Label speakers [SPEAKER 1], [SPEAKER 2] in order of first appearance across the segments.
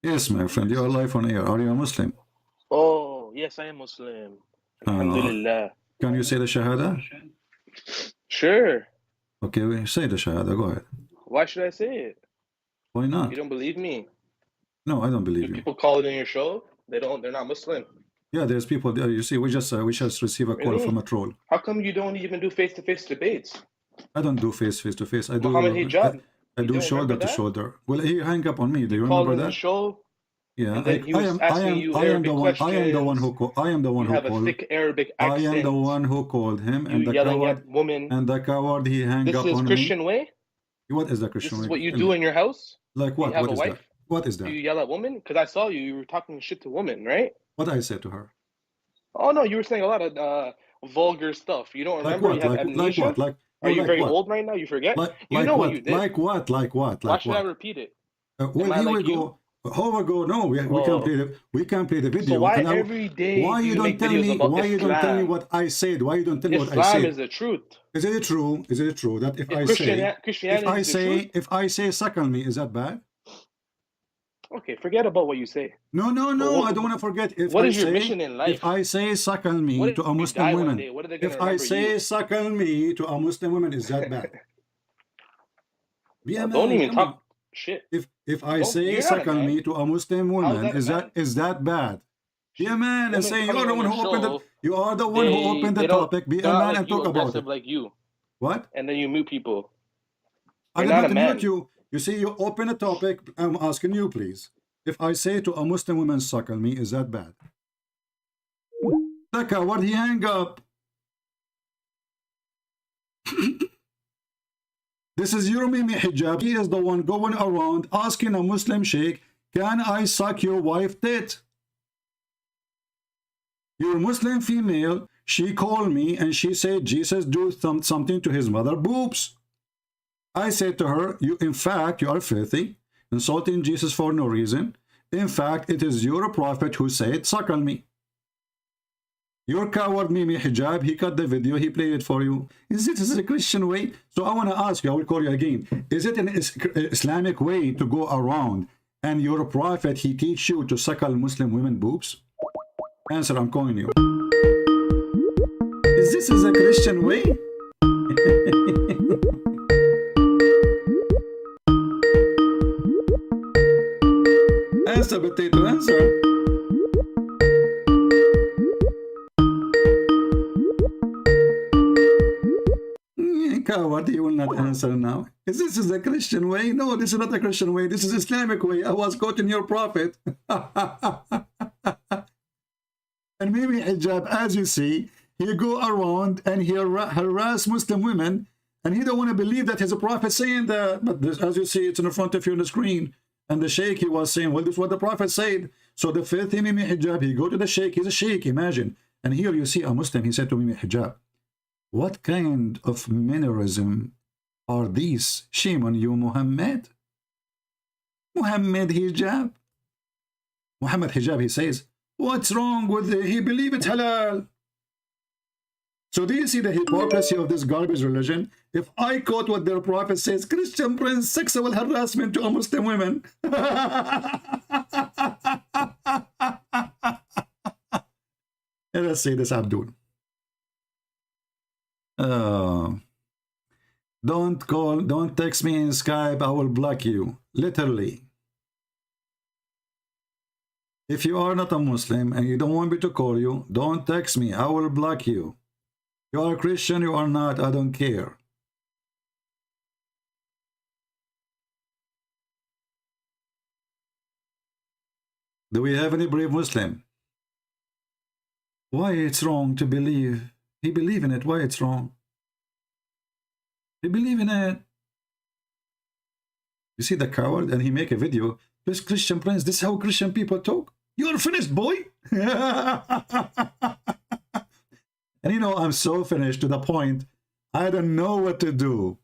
[SPEAKER 1] Yes, my friend, you are live on air. Are you a Muslim?
[SPEAKER 2] Oh, yes, I am Muslim.
[SPEAKER 1] Uh,
[SPEAKER 2] Alhamdulillah.
[SPEAKER 1] can you say the Shahada?
[SPEAKER 2] Sure.
[SPEAKER 1] Okay, say the Shahada. Go ahead.
[SPEAKER 2] Why should I say it?
[SPEAKER 1] Why
[SPEAKER 2] You
[SPEAKER 1] not?
[SPEAKER 2] don't believe me?
[SPEAKER 1] No, I don't
[SPEAKER 2] Do
[SPEAKER 1] believe you.
[SPEAKER 2] people call it in your show? They're not Muslim.
[SPEAKER 1] Yeah, there's people there. You see, we just receive a call
[SPEAKER 2] Really?
[SPEAKER 1] from a troll.
[SPEAKER 2] How come you don't even do face-to-face debates?
[SPEAKER 1] I don't do face to face. I
[SPEAKER 2] Muhammad
[SPEAKER 1] do
[SPEAKER 2] Hijab.
[SPEAKER 1] I
[SPEAKER 2] You
[SPEAKER 1] do
[SPEAKER 2] don't
[SPEAKER 1] shoulder
[SPEAKER 2] remember
[SPEAKER 1] to
[SPEAKER 2] that?
[SPEAKER 1] shoulder. Well, he hang up on me. Do you
[SPEAKER 2] Called
[SPEAKER 1] remember
[SPEAKER 2] in the
[SPEAKER 1] that?
[SPEAKER 2] show,
[SPEAKER 1] Yeah,
[SPEAKER 2] and then he was asking you Arabic
[SPEAKER 1] I am the one
[SPEAKER 2] questions.
[SPEAKER 1] who called. I am the one
[SPEAKER 2] You
[SPEAKER 1] who
[SPEAKER 2] have a
[SPEAKER 1] called.
[SPEAKER 2] thick Arabic
[SPEAKER 1] I am the
[SPEAKER 2] accent.
[SPEAKER 1] one who called him,
[SPEAKER 2] You
[SPEAKER 1] and the
[SPEAKER 2] yelling
[SPEAKER 1] coward
[SPEAKER 2] at women.
[SPEAKER 1] he hang
[SPEAKER 2] This
[SPEAKER 1] up
[SPEAKER 2] is
[SPEAKER 1] on
[SPEAKER 2] Christian
[SPEAKER 1] me.
[SPEAKER 2] way?
[SPEAKER 1] What is the
[SPEAKER 2] This
[SPEAKER 1] Christian
[SPEAKER 2] is
[SPEAKER 1] way?
[SPEAKER 2] what you
[SPEAKER 1] Tell
[SPEAKER 2] do
[SPEAKER 1] me.
[SPEAKER 2] in your house?
[SPEAKER 1] Like
[SPEAKER 2] Do you
[SPEAKER 1] what?
[SPEAKER 2] have
[SPEAKER 1] What
[SPEAKER 2] a
[SPEAKER 1] is that?
[SPEAKER 2] wife?
[SPEAKER 1] What is
[SPEAKER 2] Do
[SPEAKER 1] that?
[SPEAKER 2] you yell at women? Because I saw you. You were talking shit to women, right?
[SPEAKER 1] What I said to her?
[SPEAKER 2] Oh no, you were saying a lot of vulgar stuff. You don't
[SPEAKER 1] Like
[SPEAKER 2] remember?
[SPEAKER 1] what?
[SPEAKER 2] You have amnesia?
[SPEAKER 1] Like no,
[SPEAKER 2] Are you
[SPEAKER 1] like
[SPEAKER 2] very
[SPEAKER 1] what?
[SPEAKER 2] old right now? You forget?
[SPEAKER 1] Like
[SPEAKER 2] You
[SPEAKER 1] like
[SPEAKER 2] know what
[SPEAKER 1] what?
[SPEAKER 2] you did.
[SPEAKER 1] Like what? Like what?
[SPEAKER 2] Why
[SPEAKER 1] Like
[SPEAKER 2] should I
[SPEAKER 1] what?
[SPEAKER 2] repeat it?
[SPEAKER 1] Well,
[SPEAKER 2] Am I
[SPEAKER 1] here we
[SPEAKER 2] like you?
[SPEAKER 1] go. How we go? No, we
[SPEAKER 2] Oh,
[SPEAKER 1] can't play the
[SPEAKER 2] so
[SPEAKER 1] video.
[SPEAKER 2] why
[SPEAKER 1] And
[SPEAKER 2] every day
[SPEAKER 1] why
[SPEAKER 2] do
[SPEAKER 1] you
[SPEAKER 2] you
[SPEAKER 1] don't
[SPEAKER 2] make
[SPEAKER 1] tell
[SPEAKER 2] videos
[SPEAKER 1] me?
[SPEAKER 2] about
[SPEAKER 1] Why you don't tell me
[SPEAKER 2] Islam?
[SPEAKER 1] what I said? Why you don't tell me what I
[SPEAKER 2] Islam
[SPEAKER 1] said?
[SPEAKER 2] is the truth.
[SPEAKER 1] Is it true? Is it true that if
[SPEAKER 2] If
[SPEAKER 1] I say
[SPEAKER 2] Christianity is the truth,
[SPEAKER 1] if I say suck on me, is that bad?
[SPEAKER 2] okay, forget about what you say.
[SPEAKER 1] No, no,
[SPEAKER 2] But
[SPEAKER 1] no. I don't want to forget. If
[SPEAKER 2] what
[SPEAKER 1] I
[SPEAKER 2] is your
[SPEAKER 1] say
[SPEAKER 2] mission in life?
[SPEAKER 1] if I say suck on me
[SPEAKER 2] What
[SPEAKER 1] to a
[SPEAKER 2] if you
[SPEAKER 1] Muslim
[SPEAKER 2] die one
[SPEAKER 1] woman,
[SPEAKER 2] day? What are they gonna
[SPEAKER 1] if I
[SPEAKER 2] remember
[SPEAKER 1] say
[SPEAKER 2] you?
[SPEAKER 1] suck on me to a Muslim woman, is that bad? Yeah,
[SPEAKER 2] Don't
[SPEAKER 1] man,
[SPEAKER 2] even
[SPEAKER 1] come on.
[SPEAKER 2] talk shit.
[SPEAKER 1] If I
[SPEAKER 2] Don't-
[SPEAKER 1] say
[SPEAKER 2] you're not a
[SPEAKER 1] suck on
[SPEAKER 2] man.
[SPEAKER 1] me to a Muslim
[SPEAKER 2] How's
[SPEAKER 1] woman,
[SPEAKER 2] that a man?
[SPEAKER 1] is that bad? Yeah, man, and
[SPEAKER 2] Women
[SPEAKER 1] say
[SPEAKER 2] coming
[SPEAKER 1] you're the
[SPEAKER 2] on
[SPEAKER 1] one
[SPEAKER 2] your
[SPEAKER 1] who opened it.
[SPEAKER 2] show,
[SPEAKER 1] You are the one who opened the
[SPEAKER 2] they don't-
[SPEAKER 1] topic. Be a
[SPEAKER 2] they're not
[SPEAKER 1] man
[SPEAKER 2] like
[SPEAKER 1] and
[SPEAKER 2] you,
[SPEAKER 1] talk about
[SPEAKER 2] aggressive
[SPEAKER 1] it.
[SPEAKER 2] like you,
[SPEAKER 1] What?
[SPEAKER 2] and then you mute people.
[SPEAKER 1] I
[SPEAKER 2] You're
[SPEAKER 1] did
[SPEAKER 2] not
[SPEAKER 1] not
[SPEAKER 2] a man.
[SPEAKER 1] mute you. You see, you open a topic. I'm asking you, please. If I say to a Muslim woman, suck on me, is that bad? The coward, he hang up. This is your Mimi Hijab. He is the one going around asking a Muslim sheikh, can I suck your wife tit? Your Muslim female, she called me and she said Jesus do something to his mother boobs. I said to her, in fact, you are filthy, insulting Jesus for no reason. In fact, it is your prophet who said, suck on me. Your coward Mimi Hijab, he cut the video, he played it for you. Is it a Christian way? So I want to ask you, I will call you again. Is it an Islamic way to go around and your prophet, he teach you to suckle Muslim women boobs? Answer, I'm calling you. Is this a Christian way? Answer, potato, answer. Coward, he will not answer now. Is this a Christian way? No, this is not a Christian way. This is Islamic way. I was quoting your prophet. And Mimi Hijab, as you see, he go around and he harass Muslim women, and he don't want to believe that his prophet saying that. But this, as you see, it's in front of you on the screen. And the sheikh, he was saying, well, this is what the prophet said. So the filthy Mimi Hijab, he go to the sheikh. He's a sheikh, imagine. And here you see a Muslim, he said to Mimi Hijab, what kind of mannerism are these? Shame on you, Muhammad. Muhammad Hijab. Muhammad Hijab, he says, what's wrong with it? He believes it's halal. So do you see the hypocrisy of this garbage religion? If I quote what their prophet says, Christian prince, sexual harassment to a Muslim women. And let's say this, Abdul. Don't text me in Skype, I will block you. Literally. If you are not a Muslim and you don't want me to call you, don't text me, I will block you. You are a Christian, you are not, I don't care. Do we have any brave Muslim? Why it's wrong to believe? He believe in it, why it's wrong? He believe in it. You see the coward, and he make a video. This Christian prince, this is how Christian people talk. You're finished, boy. And you know, I'm so finished to the point, I don't know what to do.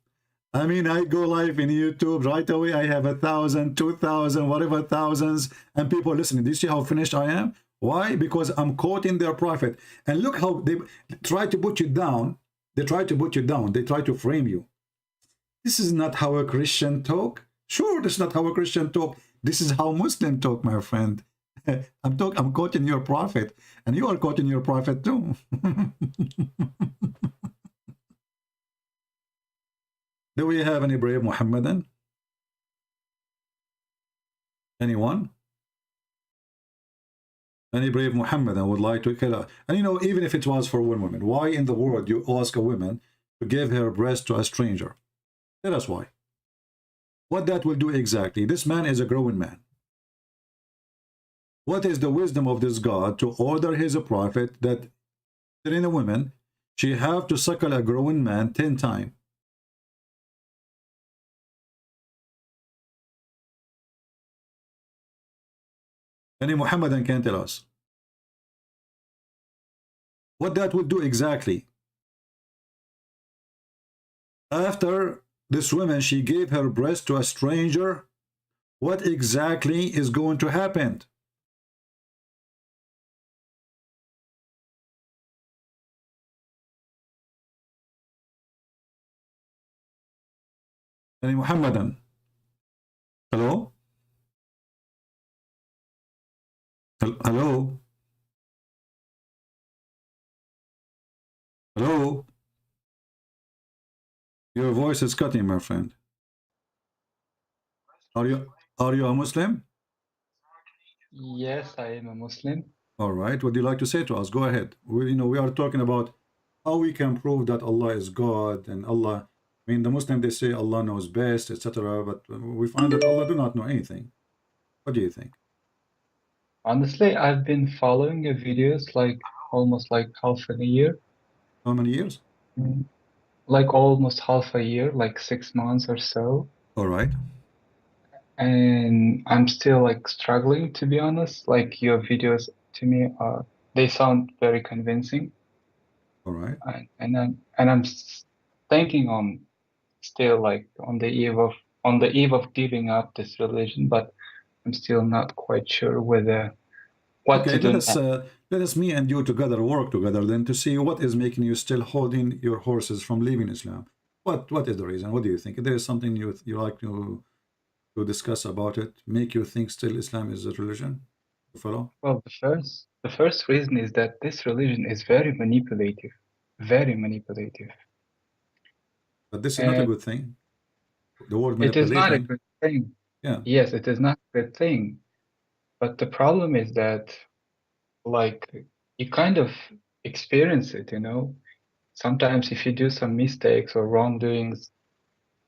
[SPEAKER 1] I mean, I go live in YouTube right away. I have 1,000, 2,000, whatever thousands, and people listening. Do you see how finished I am? Why? Because I'm quoting their prophet. And look how they try to put you down. They try to put you down. They try to frame you. This is not how a Christian talk. Sure, this is not how a Christian talk. This is how Muslim talk, my friend. I'm quoting your prophet, and you are quoting your prophet too. Do we have any brave Muhammadan? Anyone? Any brave Muhammadan would like to kill her? And you know, even if it was for one woman, why in the world you ask a woman to give her breast to a stranger? Tell us why. What that will do exactly? This man is a grown man. What is the wisdom of this God to order his prophet that in a woman, she have to suckle a grown man 10 times? Any Muhammadan can tell us what that would do exactly. After this woman, she gave her breast to a stranger, what exactly is going to happen? Any Muhammadan? Hello? Hello? Hello? Your voice is cutting, my friend. Are you a Muslim?
[SPEAKER 3] Yes, I am a Muslim.
[SPEAKER 1] All right. What do you like to say to us? Go ahead. We are talking about how we can prove that Allah is God, and Allah. I mean, the Muslim, they say Allah knows best, etc. But we find that Allah do not know anything. What do you think?
[SPEAKER 3] Honestly, I've been following your videos like almost like half a year.
[SPEAKER 1] How many years?
[SPEAKER 3] Like almost half a year, like 6 months or so.
[SPEAKER 1] All right.
[SPEAKER 3] And I'm still like struggling, to be honest. Like your videos to me are, they sound very convincing.
[SPEAKER 1] All right.
[SPEAKER 3] And I'm thinking on still like on the eve of giving up this religion, but I'm still not quite sure whether what
[SPEAKER 1] Okay,
[SPEAKER 3] to do.
[SPEAKER 1] let us me and you together work together then to see what is making you still holding your horses from leaving Islam. What is the reason? What do you think? If there is something you like to discuss about it, make you think still Islam is a religion to follow?
[SPEAKER 3] Well, the first reason is that this religion is very manipulative, very manipulative.
[SPEAKER 1] But this is not a good thing. The word
[SPEAKER 3] It is not a
[SPEAKER 1] manipulating.
[SPEAKER 3] good thing.
[SPEAKER 1] Yeah.
[SPEAKER 3] Yes, it is not a good thing. But the problem is that, like, you kind of experience it, you know? Sometimes if you do some mistakes or wrongdoings,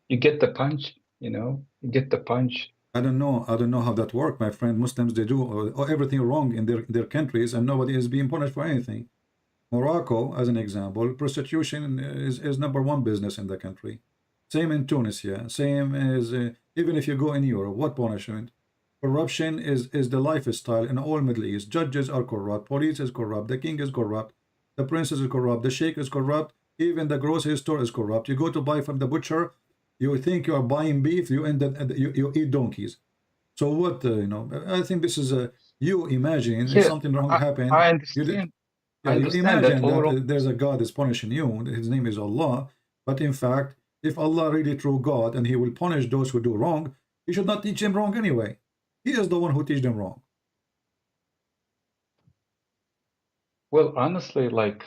[SPEAKER 3] you get the punch, you know? You get the punch.
[SPEAKER 1] I don't know how that works, my friend. Muslims, they do everything wrong in their countries, and nobody is being punished for anything. Morocco, as an example, prostitution is number one business in the country. Same in Tunisia. Same as even if you go in Europe, what punishment? Corruption is the lifestyle in all Middle East. Judges are corrupt. Police is corrupt. The king is corrupt. The prince is corrupt. The sheikh is corrupt. Even the grocery store is corrupt. You go to buy from the butcher, you think you are buying beef, you end up you eat donkeys. So what I think this is you imagining if something wrong happened.
[SPEAKER 3] I understand.
[SPEAKER 1] You imagine that there's a God is punishing you. His name is Allah. But in fact, if Allah really true God and He will punish those who do wrong, He should not teach them wrong anyway. He is the one who teach them wrong.
[SPEAKER 3] Well, honestly, like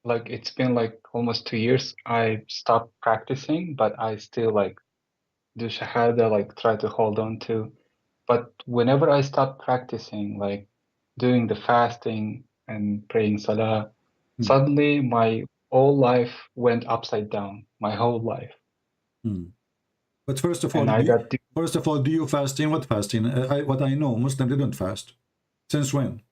[SPEAKER 3] it's been like almost 2 years. I stopped practicing, but I still like do shahada, like try to hold on to. But whenever I stop practicing, like doing the fasting and praying salah, suddenly my whole life went upside down. My whole life.
[SPEAKER 1] But first of all, do you fasting? What fasting? What I know, Muslims didn't fast. Since when?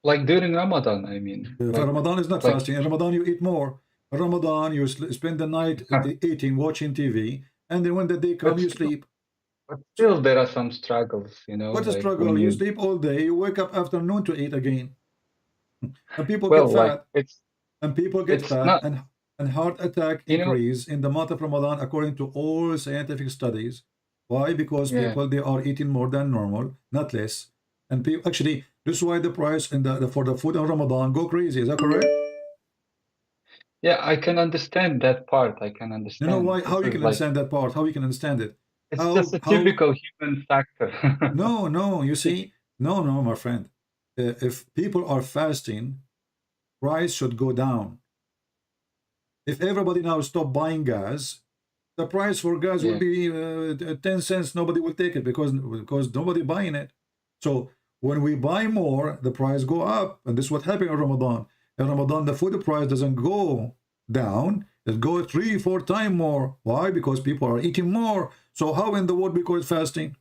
[SPEAKER 3] Like during Ramadan, I mean.
[SPEAKER 1] Ramadan is not fasting. In Ramadan, you eat more. In Ramadan, you spend the night eating, watching TV, and then when the day comes, you sleep.
[SPEAKER 3] But still, there are some struggles, you know.
[SPEAKER 1] What a struggle! You sleep all day, you wake up afternoon to eat again, and people get fat. And heart attack increase in the month of Ramadan according to all scientific studies. Why? Because people, they are eating more than normal, not less. And people, actually, this is why the price for the food in Ramadan go crazy. Is that correct?
[SPEAKER 3] Yeah, I can understand that part. I can understand.
[SPEAKER 1] You know why? How you can understand that part? How you can understand it?
[SPEAKER 3] It's just a typical human factor.
[SPEAKER 1] No, you see, no, my friend. If people are fasting, price should go down. If everybody now stop buying gas, the price for gas will be 10 cents. Nobody will take it because nobody buying it. So when we buy more, the price go up, and this is what happened in Ramadan. In Ramadan, the food price doesn't go down; it goes 3-4 times more. Why? Because people are eating more. So how in the world we call it fasting?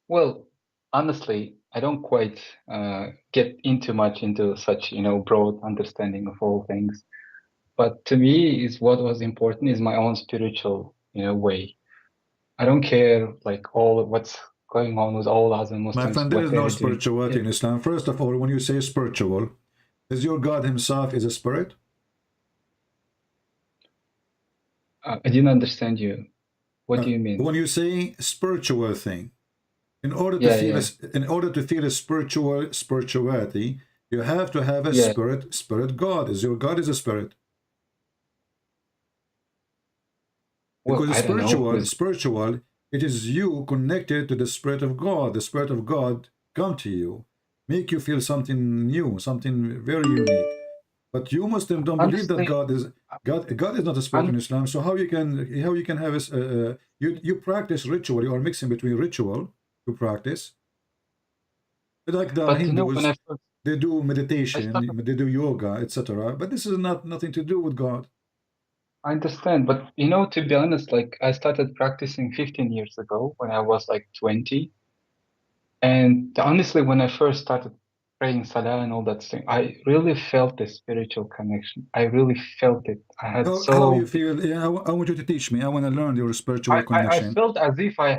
[SPEAKER 3] Well, honestly, I don't quite get into much into such, broad understanding of all things. But to me, is what was important is my own spiritual, way. I don't care like all what's going on with all other
[SPEAKER 1] My
[SPEAKER 3] Muslims,
[SPEAKER 1] friend, there
[SPEAKER 3] what
[SPEAKER 1] is no
[SPEAKER 3] they're doing.
[SPEAKER 1] spirituality in Islam. First of all, when you say spiritual, is your God himself is a spirit?
[SPEAKER 3] I didn't understand you. What do you mean?
[SPEAKER 1] When you say spiritual thing, in order to
[SPEAKER 3] Yeah,
[SPEAKER 1] feel
[SPEAKER 3] yeah.
[SPEAKER 1] in order to feel a spirituality, you have to have a
[SPEAKER 3] Yeah.
[SPEAKER 1] spirit God. Is your God is a spirit?
[SPEAKER 3] Well,
[SPEAKER 1] Because
[SPEAKER 3] I don't know.
[SPEAKER 1] spiritual, it is you connected to the Spirit of God. The Spirit of God come to you, make you feel something new, something very unique. But you Muslims don't believe that
[SPEAKER 3] Honestly,
[SPEAKER 1] God is not a spirit in Islam. So how you can have a you practice ritual? You are mixing between ritual you practice, like the
[SPEAKER 3] but when
[SPEAKER 1] Hindus.
[SPEAKER 3] I first
[SPEAKER 1] They do
[SPEAKER 3] I
[SPEAKER 1] meditation,
[SPEAKER 3] started,
[SPEAKER 1] they do yoga, etc. But this is nothing to do with God.
[SPEAKER 3] I understand, but to be honest, like I started practicing 15 years ago when I was like 20. And honestly, when I first started praying Salah and all that thing, I really felt the spiritual connection. I really felt it. I had
[SPEAKER 1] How you
[SPEAKER 3] so
[SPEAKER 1] feel? Yeah, I want you to teach me. I want to learn your spiritual
[SPEAKER 3] I
[SPEAKER 1] connection.
[SPEAKER 3] felt as if I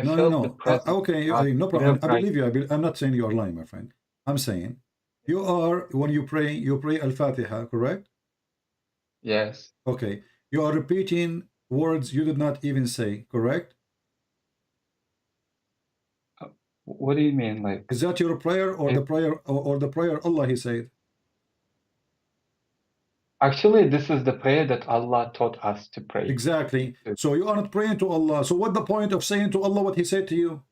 [SPEAKER 1] No.
[SPEAKER 3] felt the presence of
[SPEAKER 1] Okay,
[SPEAKER 3] God
[SPEAKER 1] no problem. I
[SPEAKER 3] wherever I
[SPEAKER 1] believe you. I'm not saying you are lying, my friend. I'm saying you are, when you pray Al-Fatiha, correct?
[SPEAKER 3] yes.
[SPEAKER 1] Okay. You are repeating words you did not even say, correct?
[SPEAKER 3] Uh, What do you mean? Like
[SPEAKER 1] Is that your prayer or
[SPEAKER 3] if,
[SPEAKER 1] the prayer or the prayer Allah he said?
[SPEAKER 3] actually this is the prayer that Allah taught us to pray.
[SPEAKER 1] Exactly. So you are not praying to Allah. So what the point of saying to Allah what he said to you?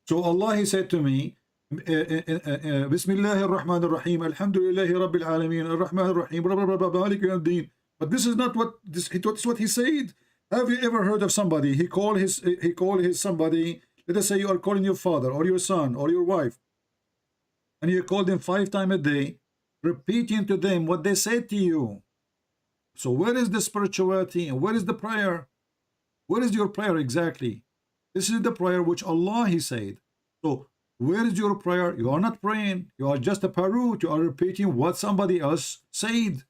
[SPEAKER 1] So Allah he said to me, Bismillah ar-Rahman ar-Rahim, Alhamdulillahi Rabbil Alameen, Ar-Rahman ar-Rahim, Malik yawmiddin. But this is not what this is what he said. Have you ever heard of somebody he called his somebody, let us say you are calling your father or your son or your wife, and you call them 5 times a day, repeating to them what they said to you. So where is the spirituality and where is the prayer? Where is your prayer exactly? This is the prayer which Allah he said. So where is your prayer? You are not praying. You are just a parrot. You are repeating what somebody else said.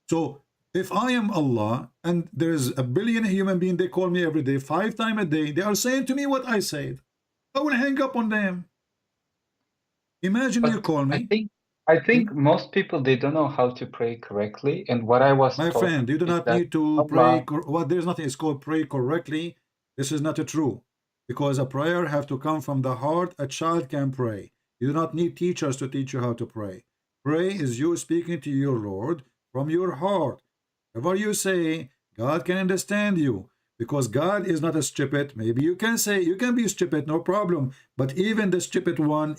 [SPEAKER 1] So if I am Allah and there is a billion human beings, they call me every day, 5 times a day, they are saying to me what I said. I will hang up on them. Imagine you
[SPEAKER 3] but
[SPEAKER 1] call
[SPEAKER 3] I
[SPEAKER 1] me.
[SPEAKER 3] think I think most people they don't know how to pray correctly. And what I was
[SPEAKER 1] My
[SPEAKER 3] taught
[SPEAKER 1] friend, you do
[SPEAKER 3] is
[SPEAKER 1] not
[SPEAKER 3] that
[SPEAKER 1] need to pray.
[SPEAKER 3] Allah,
[SPEAKER 1] Well, there's nothing. It's called pray correctly. This is not true, because a prayer have to come from the heart. A child can pray. You do not need teachers to teach you how to pray. Pray is you speaking to your Lord from your heart. Whatever you say, God can understand you, because God is not a stupid. Maybe you can say you can be stupid, no problem. But even the stupid one,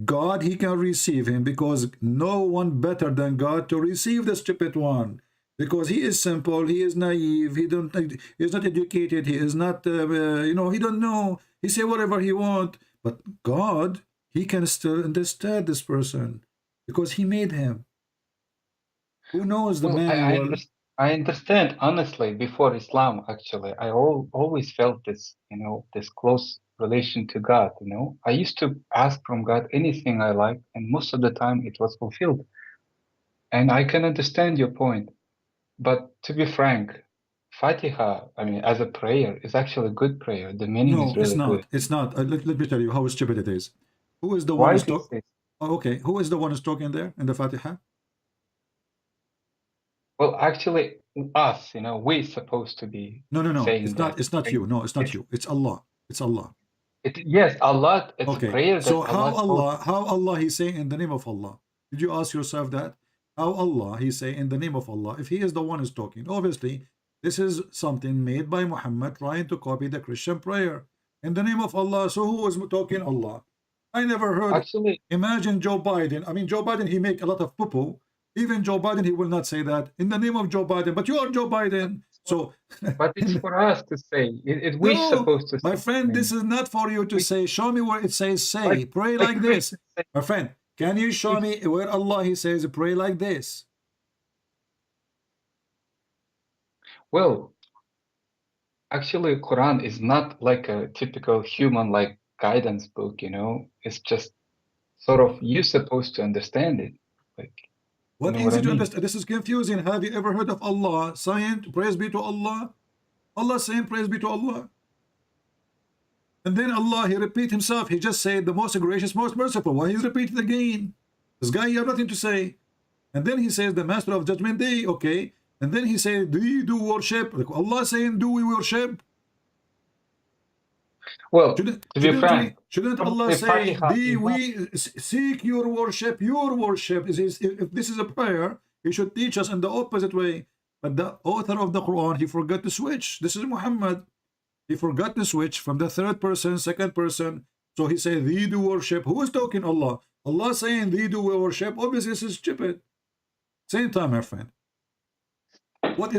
[SPEAKER 1] God, he can receive him, because no one better than God to receive the stupid one, because he is simple, he is naive, he is not educated, he is not he don't know, he say whatever he want. But God, he can still understand this person because he made him. Who knows the
[SPEAKER 3] well,
[SPEAKER 1] manual?
[SPEAKER 3] I understand honestly. Before Islam, actually, I always felt this, this close relation to God. I used to ask from God anything I liked, and most of the time it was fulfilled. And I can understand your point, but to be frank, Fatiha, I mean, as a prayer, is actually a good prayer. The meaning is
[SPEAKER 1] No, it's
[SPEAKER 3] really good.
[SPEAKER 1] not. It's not. Let me tell you how stupid it is. Who is the one
[SPEAKER 3] Why
[SPEAKER 1] who's
[SPEAKER 3] it is
[SPEAKER 1] talking?
[SPEAKER 3] this?
[SPEAKER 1] Okay, who is the one who's talking there in the Fatiha?
[SPEAKER 3] Well, actually, us, we're supposed to be
[SPEAKER 1] No.
[SPEAKER 3] saying
[SPEAKER 1] It's
[SPEAKER 3] that.
[SPEAKER 1] not. It's not you. No, it's not
[SPEAKER 3] It's
[SPEAKER 1] you. It's Allah. It's Allah.
[SPEAKER 3] yes, Allah. It's a
[SPEAKER 1] Okay.
[SPEAKER 3] prayer
[SPEAKER 1] So
[SPEAKER 3] that Allah taught.
[SPEAKER 1] how Allah he say in the name of Allah? Did you ask yourself that? how Allah, he say in the name of Allah, if he is the one who's talking. Obviously, this is something made by Muhammad trying to copy the Christian prayer. In the name of Allah, so who was talking? Allah. I never heard.
[SPEAKER 3] Actually,
[SPEAKER 1] Imagine Joe Biden. I mean, Joe Biden, he make a lot of poo-poo. Even Joe Biden, he will not say that in the name of Joe Biden, but you are Joe Biden. So,
[SPEAKER 3] but it's for us to say. We
[SPEAKER 1] no,
[SPEAKER 3] supposed to
[SPEAKER 1] my
[SPEAKER 3] say.
[SPEAKER 1] friend, this is not for you to
[SPEAKER 3] We-
[SPEAKER 1] say. Show me where it says say.
[SPEAKER 3] Like-
[SPEAKER 1] Pray
[SPEAKER 3] like
[SPEAKER 1] like this.
[SPEAKER 3] Christians say.
[SPEAKER 1] My friend, can you show me where Allah, he says, pray like this?
[SPEAKER 3] Well, actually, Quran is not like a typical human like guidance book, you know. It's just sort of you supposed to understand it. Like,
[SPEAKER 1] What
[SPEAKER 3] you know what
[SPEAKER 1] easy
[SPEAKER 3] I
[SPEAKER 1] to
[SPEAKER 3] mean?
[SPEAKER 1] understand? This is confusing. Have you ever heard of Allah saying, praise be to Allah? Allah saying, praise be to Allah. And then Allah, he repeat himself. He just said, the most gracious, most merciful. Why he's repeating again? This guy, you have nothing to say. And then he says, the master of judgment day. Okay. And then he said, do you do worship? Like Allah saying, do we worship?
[SPEAKER 3] Well, to be frank,
[SPEAKER 1] Shouldn't Allah
[SPEAKER 3] probably
[SPEAKER 1] say,
[SPEAKER 3] Fatiha
[SPEAKER 1] "Thee
[SPEAKER 3] is not-
[SPEAKER 1] we seek your worship, your worship? If this is a prayer, he should teach us in the opposite way. But the author of the Quran, he forgot to switch. This is Muhammad. He forgot to switch from the third person, second person. So he said, thee do worship. Who is talking? Allah. Allah saying, thee do worship. Obviously, this is stupid. Same time, my friend. What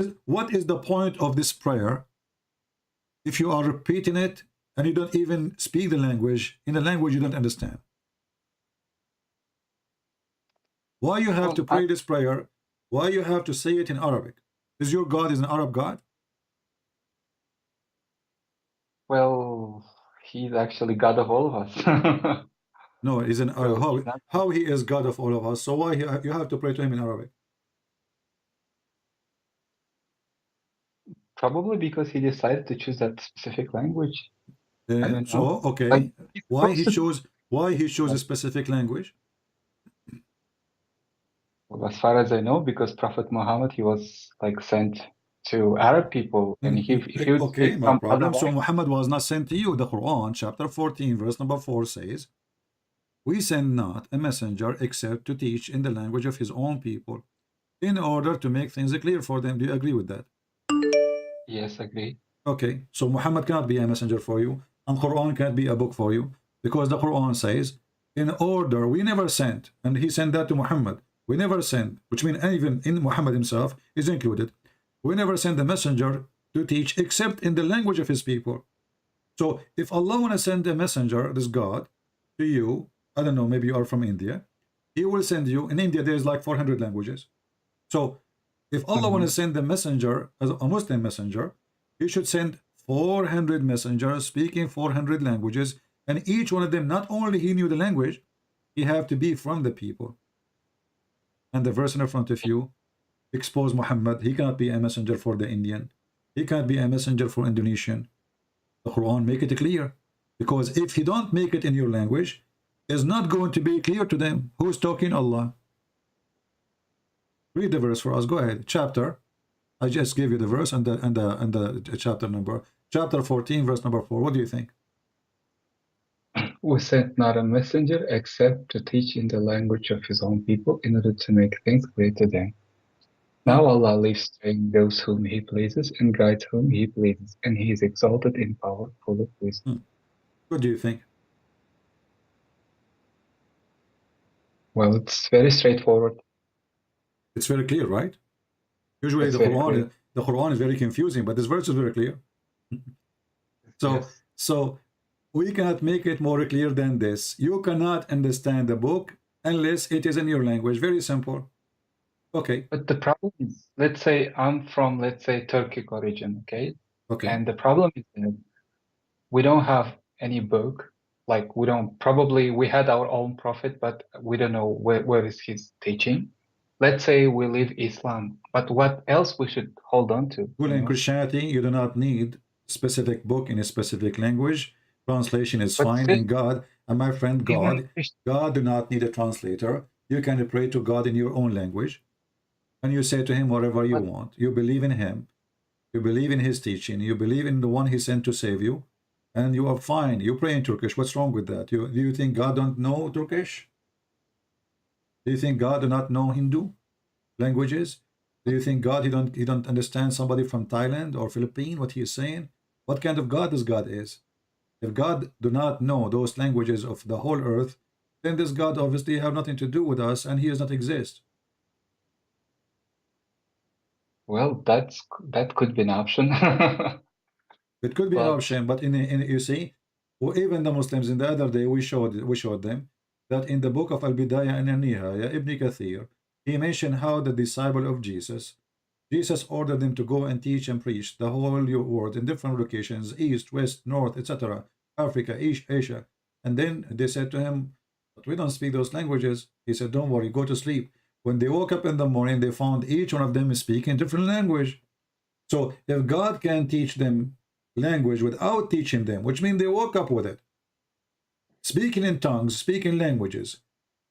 [SPEAKER 1] is the point of this prayer if you are repeating it and you don't even speak the language, in a language you don't understand? Why you have to pray this prayer? Why you have to say it in Arabic? Is your God is an Arab God?
[SPEAKER 3] Well, he's actually God of all of us.
[SPEAKER 1] No, he's an Arab.
[SPEAKER 3] So he's not-
[SPEAKER 1] How he is God of all of us? So why you have to pray to him in Arabic?
[SPEAKER 3] Probably because he decided to choose that specific language. I don't
[SPEAKER 1] So
[SPEAKER 3] know.
[SPEAKER 1] okay,
[SPEAKER 3] Like, he's
[SPEAKER 1] why he
[SPEAKER 3] supposed to-
[SPEAKER 1] chose a specific language?
[SPEAKER 3] Well, as far as I know, because Prophet Muhammad, he was like sent to Arab people, and if he would
[SPEAKER 1] Okay,
[SPEAKER 3] speak
[SPEAKER 1] no
[SPEAKER 3] some
[SPEAKER 1] problem.
[SPEAKER 3] other
[SPEAKER 1] So
[SPEAKER 3] language,
[SPEAKER 1] Muhammad was not sent to you. The Quran, chapter 14, verse number 4 says, we send not a messenger except to teach in the language of his own people, in order to make things clear for them. Do you agree with that?
[SPEAKER 3] yes, agree.
[SPEAKER 1] Okay, so Muhammad cannot be a messenger for you, and Quran can't be a book for you, because the Quran says, in order, we never sent, and he sent that to Muhammad. We never sent, which means even in Muhammad himself is included. We never send a messenger to teach except in the language of his people. So if Allah want to send a messenger, this God, to you, I don't know, maybe you are from India, he will send you. In India, there's like 400 languages. So if Allah want to send a messenger, as a Muslim messenger, he should send 400 messengers speaking 400 languages, and each one of them, not only he knew the language, he have to be from the people. And the verse in front of you expose Muhammad. He cannot be a messenger for the Indian. He can't be a messenger for Indonesian. The Quran make it clear, because if he don't make it in your language, it's not going to be clear to them. Who's talking? Allah. Read the verse for us. Go ahead. Chapter. I just gave you the verse and the chapter number. Chapter 14, verse number 4. What do you think?
[SPEAKER 3] We sent not a messenger except to teach in the language of his own people in order to make things clear to them. Now Allah leaves straying those whom he pleases and guides whom he pleases, and he is exalted in power, full of wisdom.
[SPEAKER 1] What do you think?
[SPEAKER 3] Well, it's very straightforward.
[SPEAKER 1] It's very clear, right? Usually
[SPEAKER 3] It's
[SPEAKER 1] the
[SPEAKER 3] very
[SPEAKER 1] Quran,
[SPEAKER 3] clear.
[SPEAKER 1] the Quran is very confusing, but this verse is very clear. So,
[SPEAKER 3] Yes.
[SPEAKER 1] so we cannot make it more clear than this. You cannot understand the book unless it is in your language. Very simple. Okay.
[SPEAKER 3] But the problem is, let's say I'm from, let's say, Turkic origin, okay?
[SPEAKER 1] Okay.
[SPEAKER 3] And the problem is that we don't have any book. Like we don't, probably we had our own prophet, but we don't know where is his teaching. Let's say we live Islam, but what else we should hold on to?
[SPEAKER 1] Well,
[SPEAKER 3] you
[SPEAKER 1] in
[SPEAKER 3] know?
[SPEAKER 1] Christianity, you do not need specific book in a specific language. Translation is
[SPEAKER 3] But
[SPEAKER 1] fine
[SPEAKER 3] still-
[SPEAKER 1] in God. And my friend,
[SPEAKER 3] Even
[SPEAKER 1] God
[SPEAKER 3] Christ-
[SPEAKER 1] do not need a translator. You can pray to God in your own language. And you say to him whatever you
[SPEAKER 3] But-
[SPEAKER 1] want. You believe in him. You believe in his teaching. You believe in the one he sent to save you. And you are fine. You pray in Turkish. What's wrong with that? Do you think God don't know Turkish? Do you think God do not know Hindu? languages? Do you think God he don't understand somebody from Thailand or Philippines what he is saying? What kind of God this God is? If God do not know those languages of the whole earth, then this God obviously have nothing to do with us, and he does not exist.
[SPEAKER 3] Well, that could be an option.
[SPEAKER 1] It could be an
[SPEAKER 3] But
[SPEAKER 1] option, but in you see, or even the Muslims in the other day we showed them that in the book of Al Bidayah and Al Nihaya, Ibn Kathir, he mentioned how the disciple of Jesus ordered them to go and teach and preach the whole world in different locations, east, west, north, etc., Africa, Asia. And then they said to him, but we don't speak those languages. He said, don't worry, go to sleep. When they woke up in the morning, they found each one of them speaking different language. So if God can teach them language without teaching them, which means they woke up with it, speaking in tongues, speaking languages,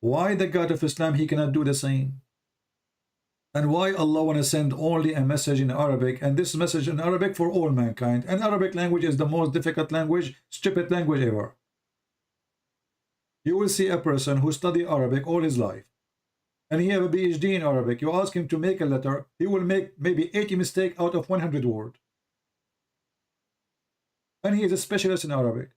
[SPEAKER 1] why the God of Islam, he cannot do the same? And why Allah want to send only a message in Arabic, and this message in Arabic for all mankind? And Arabic language is the most difficult language, stupid language ever. You will see a person who study Arabic all his life, and he have a PhD in Arabic. You ask him to make a letter, he will make maybe 80 mistakes out of 100 words. And he is a specialist in Arabic.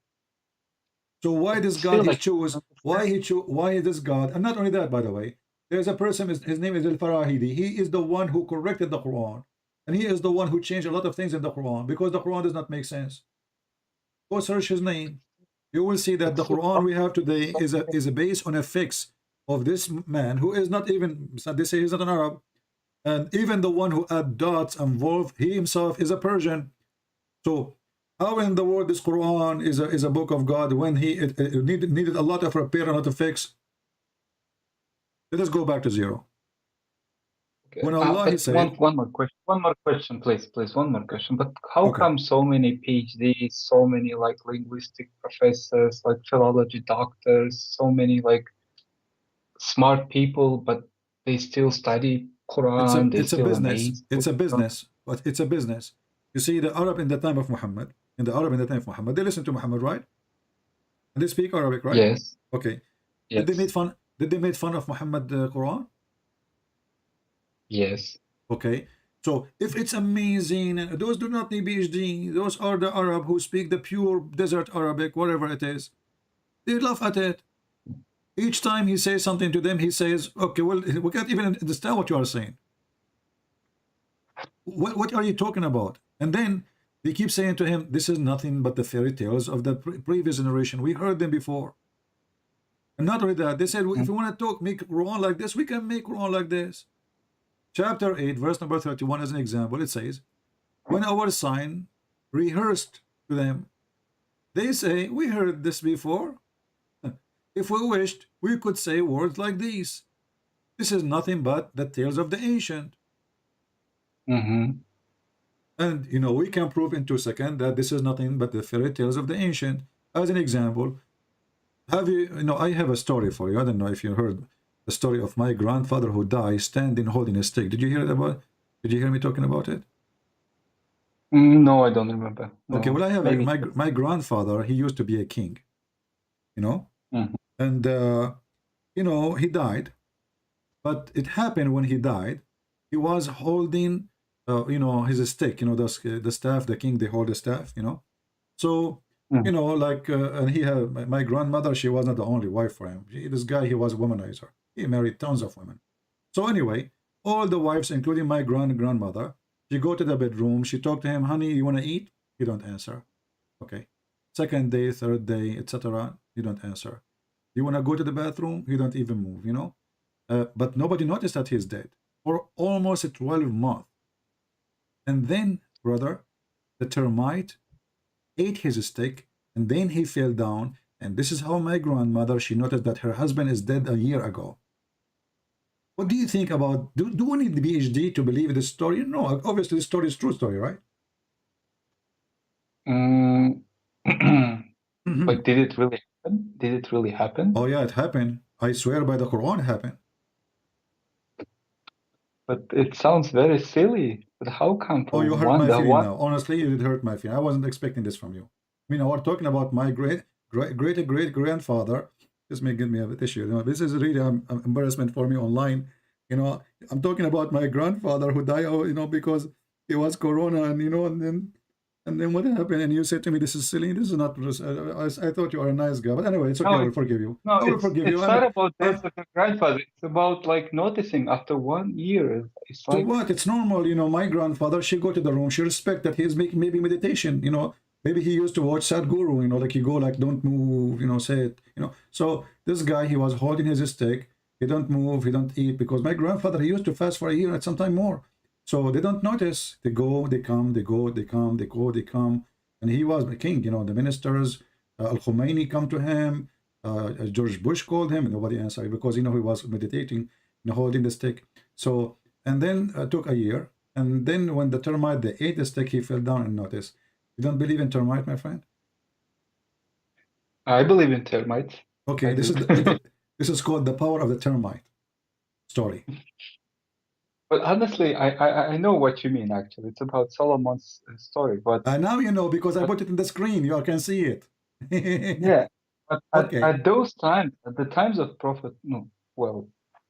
[SPEAKER 1] So why this God he choose? Why this God? And not only that, by the way, there's a person, his name is Al-Farahidi. He is the one who corrected the Quran. And he is the one who changed a lot of things in the Quran because the Quran does not make sense. Go search his name. You will see that the Quran we have today is based on a fix of this man who is not even, they say he's not an Arab. And even the one who add dots and wolf, he himself is a Persian. So how in the world this Quran is a book of God when it needed a lot of repair and a lot of fix? Let us go back to zero.
[SPEAKER 3] okay.
[SPEAKER 1] When Allah he said,
[SPEAKER 3] one more question, please, one more question. But how
[SPEAKER 1] okay,
[SPEAKER 3] come so many PhDs, so many like linguistic professors, like philology doctors, so many like smart people, but they still study Quran, they
[SPEAKER 1] it's a
[SPEAKER 3] still
[SPEAKER 1] business.
[SPEAKER 3] amazed?
[SPEAKER 1] It's a business, but it's a business. You see, the Arab in the time of Muhammad, they listen to Muhammad, right? And they speak Arabic, right?
[SPEAKER 3] Yes,
[SPEAKER 1] Okay.
[SPEAKER 3] yes,
[SPEAKER 1] Did they make fun of Muhammad Quran?
[SPEAKER 3] yes.
[SPEAKER 1] Okay. So if it's amazing, and those do not need PhD, those are the Arab who speak the pure desert Arabic, whatever it is. They laugh at it. Each time he says something to them, he says, okay, well, we can't even understand what you are saying. What are you talking about? And then they keep saying to him, this is nothing but the fairy tales of the previous generation. We heard them before. And not only that, they said, well, if you want to make Quran like this, we can make Quran like this. Chapter 8, verse number 31 as an example, it says, when our sign rehearsed to them, they say, we heard this before. If we wished, we could say words like these. This is nothing but the tales of the ancient.
[SPEAKER 3] Mm-hmm.
[SPEAKER 1] And, you know, we can prove in 2 seconds that this is nothing but the fairy tales of the ancient. As an example, I have a story for you. I don't know if you heard the story of my grandfather who died standing holding a stick. Did you hear did you hear me talking about it?
[SPEAKER 3] No, I don't remember. No,
[SPEAKER 1] Okay, well, I have
[SPEAKER 3] maybe.
[SPEAKER 1] my grandfather, he used to be a king, you know,
[SPEAKER 3] Mhm.
[SPEAKER 1] and, you know, he died. But it happened when he died, he was holding, you know, his stick, you know, the staff, the king, they hold the staff, you know. So,
[SPEAKER 3] Mhm.
[SPEAKER 1] you know, like, and he had, my grandmother, she was not the only wife for him. This guy, he was a womanizer. He married tons of women. So anyway, all the wives, including my grandmother, she go to the bedroom, she talked to him, honey, you want to eat? He don't answer. Okay. Second day, third day, etc. He don't answer. You want to go to the bathroom? He don't even move, you know. But nobody noticed that he's dead for almost 12 months. And then, brother, the termite ate his stick, and then he fell down. And this is how my grandmother, she noticed that her husband is dead a year ago. What do you think about, do we need the PhD to believe this story? No, obviously the story is true story, right?
[SPEAKER 3] But did it really happen? Did it really happen?
[SPEAKER 1] Oh yeah, it happened. I swear by the Quran it happened.
[SPEAKER 3] But it sounds very silly. But how come
[SPEAKER 1] Oh,
[SPEAKER 3] for
[SPEAKER 1] you hurt my
[SPEAKER 3] the
[SPEAKER 1] feeling
[SPEAKER 3] one?
[SPEAKER 1] now. Honestly, you did hurt my feeling. I wasn't expecting this from you. I mean, we're talking about my great grandfather. This may give me a issue. You know, this is really an embarrassment for me online. You know, I'm talking about my grandfather who died, you know, because it was Corona, and you know, and then what happened? And you said to me, "This is silly. This is not. I thought you are a nice guy, but anyway, it's okay.
[SPEAKER 3] No,
[SPEAKER 1] I will forgive you.
[SPEAKER 3] no,
[SPEAKER 1] I will forgive you.
[SPEAKER 3] it's not about death of your grandfather. It's about like noticing after 1 year. It's
[SPEAKER 1] So
[SPEAKER 3] like
[SPEAKER 1] what? It's normal, you know. My grandfather, she go to the room, she respect that he's making maybe meditation, you know. Maybe he used to watch Sadhguru, you know, like he go like don't move, you know, say it, you know. So this guy, he was holding his stick. He don't move, he don't eat, because my grandfather, he used to fast for a year and sometime more. So they don't notice. They go, they come, they go, they come, they go, they come. And he was the king, you know. The ministers, Al Khomeini come to him. George Bush called him, and nobody answered because you know he was meditating, you know, holding the stick. So and then took a year, and then when the termite they ate the stick, he fell down and noticed. You don't believe in termite, my friend?
[SPEAKER 3] I believe in termites.
[SPEAKER 1] Okay,
[SPEAKER 3] I
[SPEAKER 1] this
[SPEAKER 3] do.
[SPEAKER 1] is this is called the power of the termite story.
[SPEAKER 3] But honestly, I know what you mean. Actually, it's about Solomon's story. But
[SPEAKER 1] Now you know because I
[SPEAKER 3] but
[SPEAKER 1] put it in the screen. You all can see it.
[SPEAKER 3] yeah, but
[SPEAKER 1] Okay.
[SPEAKER 3] at those times, at the times of Prophet, no, well,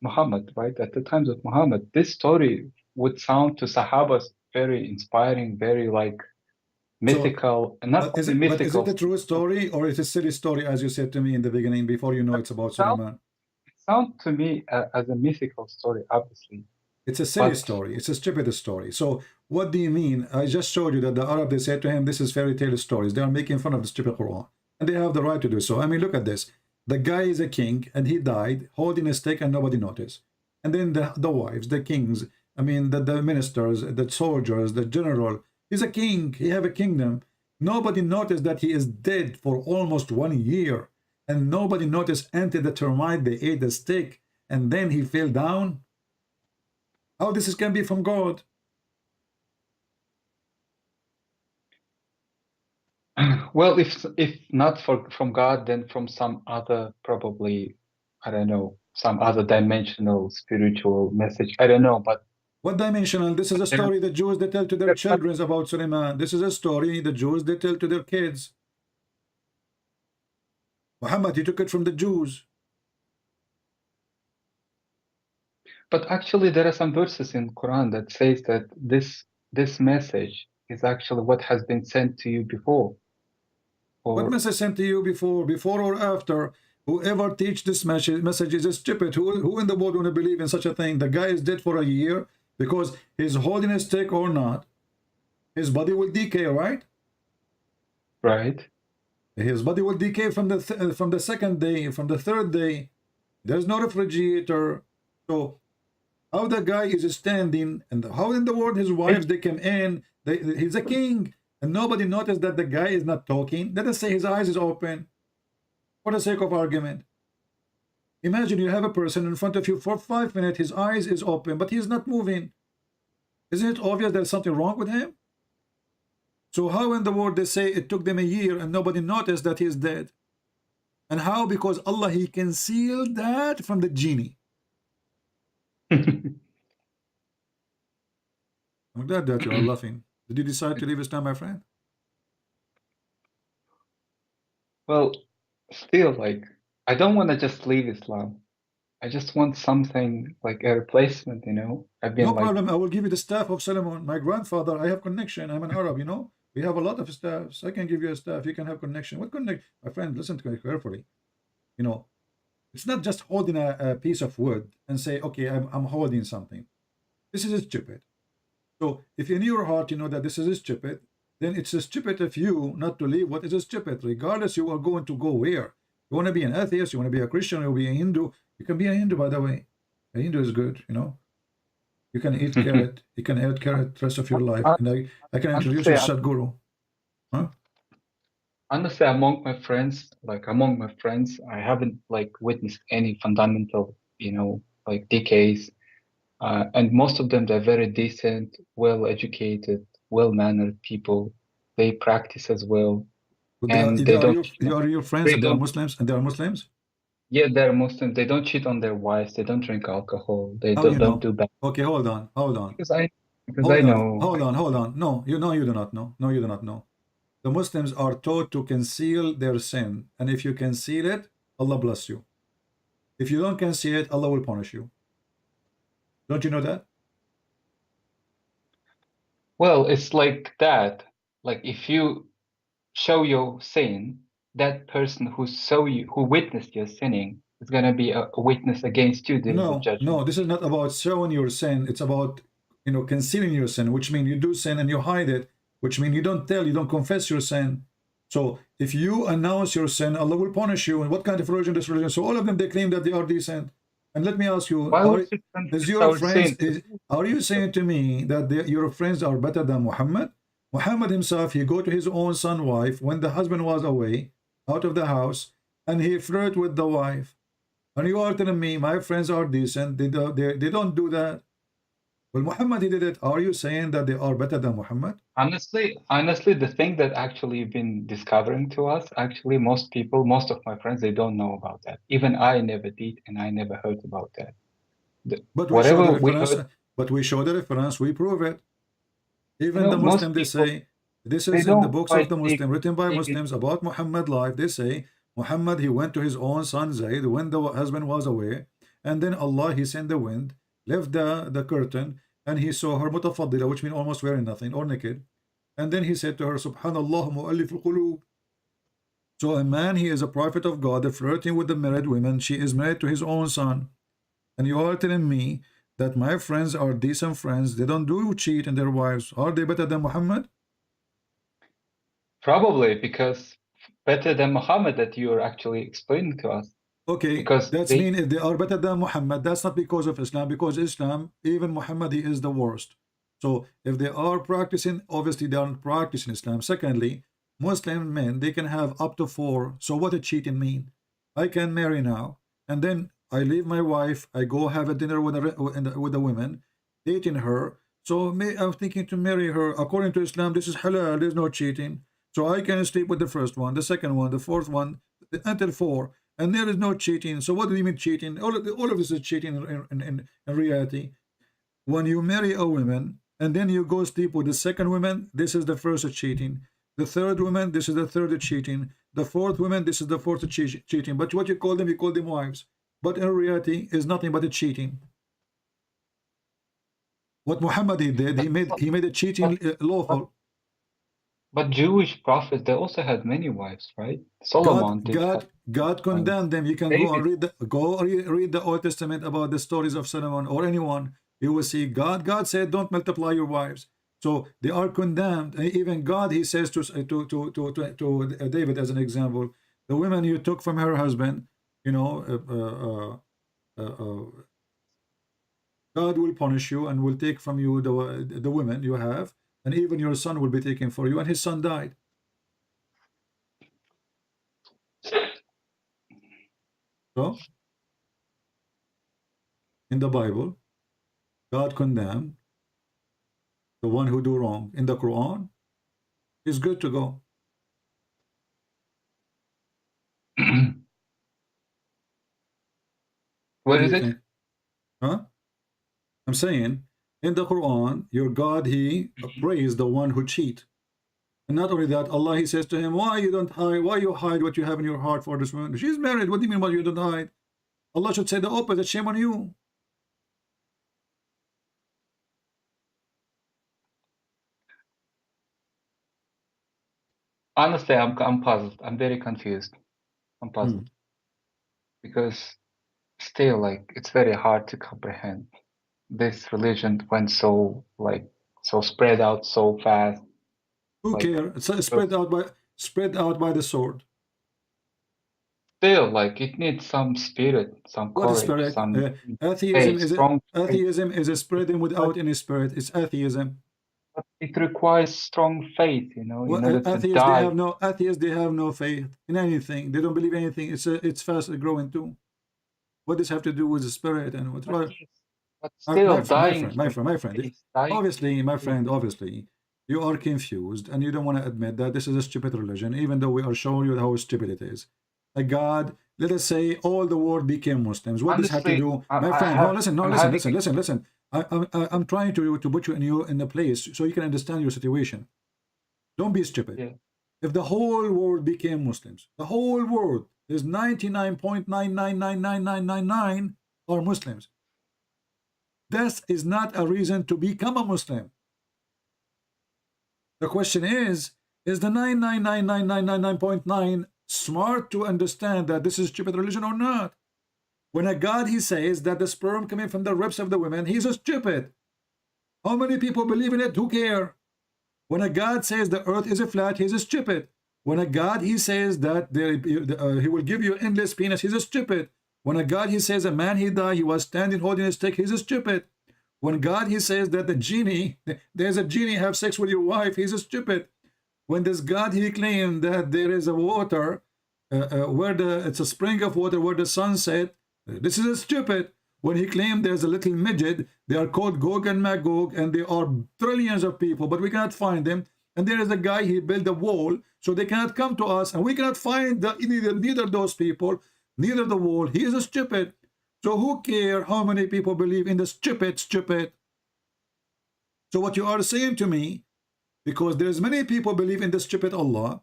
[SPEAKER 3] Muhammad, right? At the times of Muhammad, this story would sound to Sahabas very inspiring, very like
[SPEAKER 1] So,
[SPEAKER 3] mythical, and not only
[SPEAKER 1] but is it
[SPEAKER 3] mythical.
[SPEAKER 1] a true story or is it a silly story, as you said to me in the beginning, before you know it's about
[SPEAKER 3] Sound
[SPEAKER 1] Suleiman?
[SPEAKER 3] sound to me as a mythical story, obviously.
[SPEAKER 1] It's a silly
[SPEAKER 3] But
[SPEAKER 1] story. It's a stupid story. So what do you mean? I just showed you that the Arab, they said to him, this is fairy tale stories. They are making fun of the stupid Quran. And they have the right to do so. I mean, look at this. The guy is a king and he died holding a stick and nobody noticed. And then the wives, the kings, I mean, the ministers, the soldiers, the general, he's a king. He have a kingdom. Nobody noticed that he is dead for almost 1 year. And nobody noticed until the termite, they ate the stick. And then he fell down. How this can be from God?
[SPEAKER 3] well, if not from God, then from some other, probably, I don't know, some other dimensional spiritual message. I don't know, but
[SPEAKER 1] What dimensional? This is a
[SPEAKER 3] there,
[SPEAKER 1] story the Jews they tell to their children about Suleiman. This is a story the Jews they tell to their kids. Muhammad, he took it from the Jews.
[SPEAKER 3] but actually there are some verses in Quran that says that this message is actually what has been sent to you before.
[SPEAKER 1] What
[SPEAKER 3] Or
[SPEAKER 1] message sent to you before or after? Whoever teach this message is stupid. Who in the world want to believe in such a thing? The guy is dead for a year because he's holding a stick or not. His body will decay, right?
[SPEAKER 3] right?
[SPEAKER 1] His body will decay from the second day, from the third day. There's no refrigerator. So how the guy is standing, and how in the world his wives they came in, he's a king, and nobody noticed that the guy is not talking. Let us say his eyes is open for the sake of argument. Imagine you have a person in front of you for 5 minutes, his eyes is open, but he's not moving. Isn't it obvious there's something wrong with him? So how in the world they say it took them a year and nobody noticed that he's dead? And how? Because Allah, he concealed that from the genie. I'm glad that you are laughing. Did you decide to leave Islam, my friend?
[SPEAKER 3] Well, still, like, I don't want to just leave Islam. I just want something like a replacement, you know? I've
[SPEAKER 1] No
[SPEAKER 3] been like,
[SPEAKER 1] problem. I will give you the staff of Solomon. My grandfather, I have connection. I'm an Arab, you know. We have a lot of staffs. I can give you a staff. You can have connection. What connect? My friend, listen to me carefully. You know, it's not just holding a piece of wood and say, okay, I'm holding something. This is stupid. So if in your heart you know that this is stupid, then it's stupid of you not to leave what is stupid. Regardless, you are going to go where? You want to be an atheist, you want to be a Christian, you want to be a Hindu. You can be a Hindu, by the way. A Hindu is good, you know. You can eat carrot. You can eat carrot the rest of your life. And I can introduce you to Sadhguru. Huh?
[SPEAKER 3] honestly, among my friends, I haven't like witnessed any fundamental, you know, like decays. And most of them, they're very decent, well-educated, well-mannered people. They practice as well, and
[SPEAKER 1] They
[SPEAKER 3] they
[SPEAKER 1] are
[SPEAKER 3] don't,
[SPEAKER 1] your friends
[SPEAKER 3] they
[SPEAKER 1] and they are
[SPEAKER 3] don't,
[SPEAKER 1] Muslims and they are Muslims?
[SPEAKER 3] yeah, they're Muslim. They don't cheat on their wives. They don't drink alcohol. They
[SPEAKER 1] How you
[SPEAKER 3] don't
[SPEAKER 1] know?
[SPEAKER 3] do bad.
[SPEAKER 1] Okay, hold on.
[SPEAKER 3] Because I know.
[SPEAKER 1] Hold on. No, you know you do not know. No, you do not know. The Muslims are taught to conceal their sin. And if you conceal it, Allah bless you. If you don't conceal it, Allah will punish you. Don't you know that?
[SPEAKER 3] Well, it's like that. Like if you show your sin, that person who saw you, who witnessed your sinning, is gonna be a witness against you during the
[SPEAKER 1] No,
[SPEAKER 3] judgment.
[SPEAKER 1] no, this is not about showing your sin. It's about, concealing your sin, which means you do sin and you hide it, which means you don't tell, you don't confess your sin. So if you announce your sin, Allah will punish you. And what kind of religion this religion? So all of them, they claim that they are decent. And let me ask you,
[SPEAKER 3] Why would you
[SPEAKER 1] is
[SPEAKER 3] confess
[SPEAKER 1] your
[SPEAKER 3] our
[SPEAKER 1] friends,
[SPEAKER 3] sin?
[SPEAKER 1] are you saying to me that your friends are better than Muhammad? Muhammad himself, he go to his own son wife when the husband was away, out of the house, and he flirt with the wife. And you are telling me my friends are decent, they don't do that. Well, Muhammad, he did it. Are you saying that they are better than Muhammad?
[SPEAKER 3] Honestly, the thing that actually you've been discovering to us, actually, most people, most of my friends, they don't know about that. Even I never did, and I never heard about that.
[SPEAKER 1] But we show the
[SPEAKER 3] Whatever we
[SPEAKER 1] reference,
[SPEAKER 3] heard,
[SPEAKER 1] we prove it. Even the
[SPEAKER 3] most
[SPEAKER 1] Muslim, they
[SPEAKER 3] people,
[SPEAKER 1] say, this
[SPEAKER 3] they
[SPEAKER 1] is in the
[SPEAKER 3] don't
[SPEAKER 1] books of
[SPEAKER 3] quite
[SPEAKER 1] the Muslim, written by
[SPEAKER 3] dig
[SPEAKER 1] Muslims about Muhammad life. They say, Muhammad, he went to his own son Zayd when the husband was away. And then Allah, he sent the wind, left the curtain, and he saw her mutafaddila, which means almost wearing nothing or naked. And then he said to her, Subhanallah mu'allif al-qulub. So a man, he is a prophet of God, flirting with the married women. She is married to his own son. And you are telling me that my friends are decent friends. They don't do cheat in their wives. Are they better than Muhammad?
[SPEAKER 3] probably because better than Muhammad that you're actually explaining to us.
[SPEAKER 1] Okay,
[SPEAKER 3] Because
[SPEAKER 1] that's mean if they are better than Muhammad, that's not because of Islam, because Islam, even Muhammad, he is the worst. So if they are practicing, obviously they aren't practicing Islam. Secondly, Muslim men, they can have up to 4. So what does cheating mean? I can marry now, and then I leave my wife, I go have a dinner with the women, dating her. So I'm thinking to marry her. According to Islam, this is halal, there's no cheating. So I can sleep with the first one, the second one, the fourth one, until 4. And there is no cheating. So what do you mean cheating? All of this is cheating in reality. When you marry a woman and then you go sleep with the second woman, this is the first cheating. The third woman, this is the third cheating. The fourth woman, this is the fourth cheating. But what you call them wives. But in reality, is nothing but a cheating. What Muhammad did, he made a cheating lawful.
[SPEAKER 3] But Jewish prophets, they also had many wives, right? Solomon did have
[SPEAKER 1] God condemned them. You can go and read the Old Testament about the stories of Solomon or anyone. You will see God said, don't multiply your wives. So they are condemned. And even God, he says to David as an example, the women you took from her husband, God will punish you and will take from you the women you have, and even your son will be taken for you. And his son died. So in the Bible, God condemned the one who do wrong. In the Quran, it's good to go. What do
[SPEAKER 3] is
[SPEAKER 1] you
[SPEAKER 3] it?
[SPEAKER 1] think? Huh? I'm saying in the Quran, your God, he praised the one who cheat. And not only that, Allah, he says to him, why you hide what you have in your heart for this woman? She's married. What do you mean why you don't hide? Allah should say the opposite. Shame on you.
[SPEAKER 3] Honestly, I'm puzzled. I'm very confused. I'm puzzled because still, like, it's very hard to comprehend. This religion went so spread out so fast.
[SPEAKER 1] Who
[SPEAKER 3] Like,
[SPEAKER 1] cares? It's spread out by the sword.
[SPEAKER 3] still, like, it needs some spirit, some
[SPEAKER 1] What is
[SPEAKER 3] courage,
[SPEAKER 1] spirit?
[SPEAKER 3] some
[SPEAKER 1] Atheism
[SPEAKER 3] faith,
[SPEAKER 1] is
[SPEAKER 3] strong faith.
[SPEAKER 1] atheism is a spreading
[SPEAKER 3] But
[SPEAKER 1] without any spirit. It's atheism.
[SPEAKER 3] it requires strong faith, in
[SPEAKER 1] Well,
[SPEAKER 3] order to
[SPEAKER 1] atheists
[SPEAKER 3] die.
[SPEAKER 1] they have no faith in anything. They don't believe anything. It's fast growing too. What does have to do with the spirit and what?
[SPEAKER 3] But still, dying
[SPEAKER 1] My
[SPEAKER 3] for
[SPEAKER 1] friend.
[SPEAKER 3] faith, dying
[SPEAKER 1] Obviously, my friend, obviously, you are confused and you don't want to admit that this is a stupid religion, even though we are showing you how stupid it is. A God, let us say all the world became Muslims. What does have to do? My friend, listen. I'm trying to put you in the place so you can understand your situation. Don't be stupid.
[SPEAKER 3] Yeah.
[SPEAKER 1] If the whole world became Muslims, the whole world is 99.9999999 are Muslims. That is not a reason to become a Muslim. The question is the 9999999.9 smart to understand that this is stupid religion or not? When a God, he says that the sperm coming from the ribs of the women, he's a stupid. How many people believe in it? Who care? When a God says the earth is a flat, he's a stupid. When a God, he says that he will give you endless penis, he's a stupid. When a God, he says a man, he died, he was standing holding a stick, he's a stupid. When God, he says that the genie, there's a genie, have sex with your wife, he's a stupid. When this God, he claimed that there is a water, it's a spring of water where the sun set, this is a stupid. When he claimed there's a little midget, they are called Gog and Magog, and there are trillions of people, but we cannot find them. And there is a guy, he built a wall, so they cannot come to us, and we cannot find neither those people, neither the wall. He is a stupid. So who care how many people believe in the stupid? So what you are saying to me, because there's many people believe in the stupid Allah,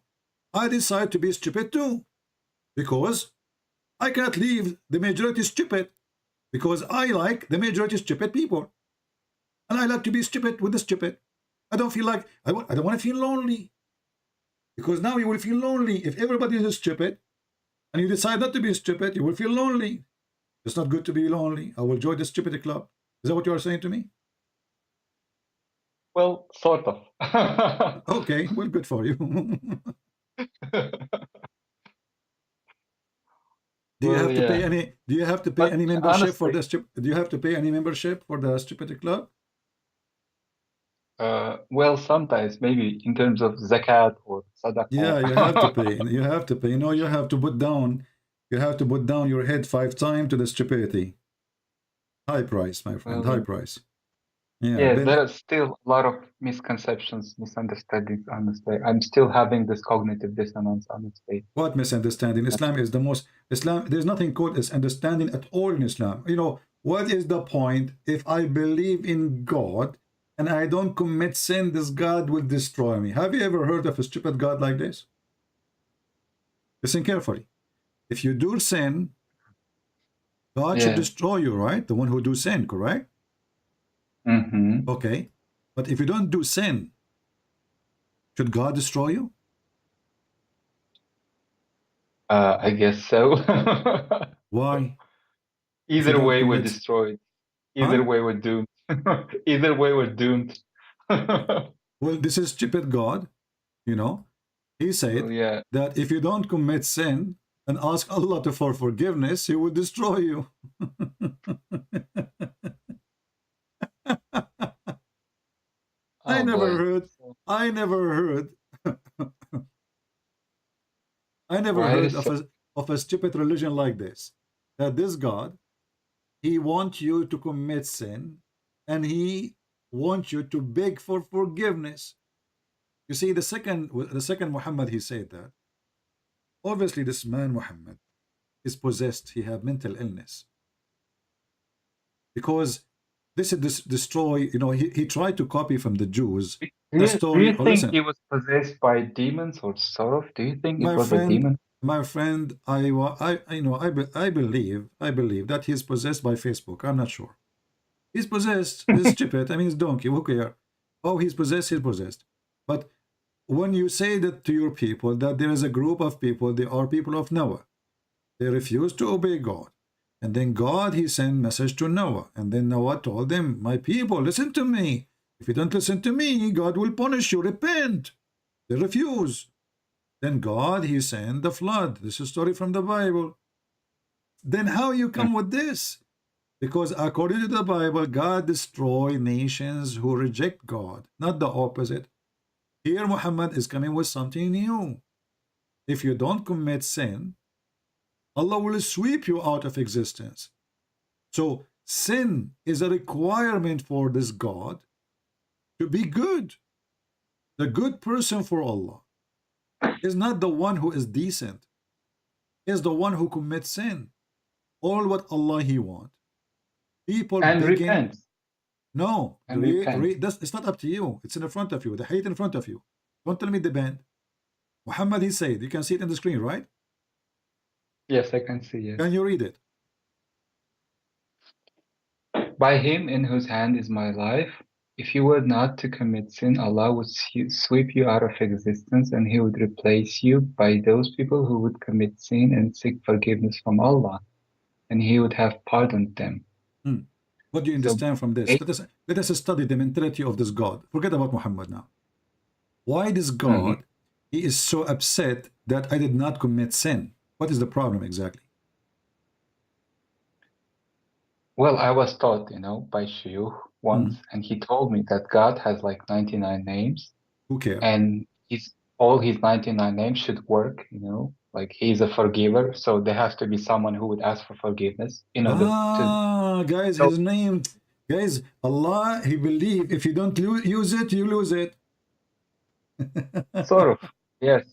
[SPEAKER 1] I decide to be stupid too. Because I cannot leave the majority stupid. Because I like the majority stupid people. And I like to be stupid with the stupid. I don't feel like, I don't want to feel lonely. Because now you will feel lonely. If everybody is stupid, and you decide not to be stupid, you will feel lonely. It's not good to be lonely. I will join the stupid club. Is that what you are saying to me?
[SPEAKER 3] Well, sort of.
[SPEAKER 1] Okay, well, good for you. Do you have to pay any? Do you have to pay any membership for the? Do you have to pay any membership for the stupid club?
[SPEAKER 3] Well, sometimes maybe in terms of zakat or sadaqah.
[SPEAKER 1] Yeah, you have to pay. You have to pay. You know, you have to put down. You have to put down your head 5 times to the stupidity. High price, my friend. High price.
[SPEAKER 3] Yeah, there are still a lot of misconceptions, misunderstandings, honestly. I'm still having this cognitive dissonance, honestly.
[SPEAKER 1] What misunderstanding? Islam is the most... there's nothing called as understanding at all in Islam. You know, what is the point if I believe in God and I don't commit sin, this God will destroy me? Have you ever heard of a stupid God like this? Listen carefully. If you do sin, God should destroy you, right? The one who do sin, correct? Okay, but if you don't do sin, should God destroy you?
[SPEAKER 3] I guess so.
[SPEAKER 1] Why?
[SPEAKER 3] Either way, we're destroyed. Either way, we're doomed. Either way, we're doomed.
[SPEAKER 1] Well, this is stupid God, you know. He said that if you don't commit sin and ask Allah for forgiveness, He will destroy you. I never heard of a stupid religion like this. That this God, He wants you to commit sin and He wants you to beg for forgiveness. You see, the second Muhammad, he said that. Obviously, this man Muhammad is possessed. He had mental illness. Because this is destroy, you know, he tried to copy from the Jews the story.
[SPEAKER 3] Do you think he was possessed by demons or sort of? Do you think it was a demon?
[SPEAKER 1] My friend, I believe that he's possessed by Facebook. I'm not sure. He's possessed. He's stupid. I mean, he's donkey. Who cares? Oh, he's possessed. He's possessed. But when you say that to your people, that there is a group of people, they are people of Noah. They refuse to obey God. And then God, He sent message to Noah. And then Noah told them, my people, listen to me. If you don't listen to me, God will punish you. Repent. They refuse. Then God, He sent the flood. This is a story from the Bible. Then how you come with this? Because according to the Bible, God destroys nations who reject God, not the opposite. Here Muhammad is coming with something new. If you don't commit sin, Allah will sweep you out of existence. So sin is a requirement for this God to be good. The good person for Allah is not the one who is decent. Is the one who commits sin. All what Allah He wants. People
[SPEAKER 3] and
[SPEAKER 1] begin,
[SPEAKER 3] repent.
[SPEAKER 1] No, it's not up to you. It's in the front of you. The hate in front of you. Don't tell me the band. Muhammad, he said, you can see it on the screen, right?
[SPEAKER 3] Yes, I can see it.
[SPEAKER 1] Can you read it?
[SPEAKER 3] by him in whose hand is my life, if you were not to commit sin, Allah would sweep you out of existence and he would replace you by those people who would commit sin and seek forgiveness from Allah, and he would have pardoned them.
[SPEAKER 1] Hmm. What do you
[SPEAKER 3] So,
[SPEAKER 1] understand from this? Let us study the mentality of this God. Forget about Muhammad now. Why this God, he is so upset that I did not commit sin? What is the problem exactly?
[SPEAKER 3] well, I was taught, by Shuyukh once, and he told me that God has like 99 names,
[SPEAKER 1] Who cares?
[SPEAKER 3] and all his 99 names should work, like he's a forgiver, so there has to be someone who would ask for forgiveness in order to.
[SPEAKER 1] Guys,
[SPEAKER 3] So,
[SPEAKER 1] his name, guys, Allah, he believe if you don't use it, you lose it.
[SPEAKER 3] sort of, yes,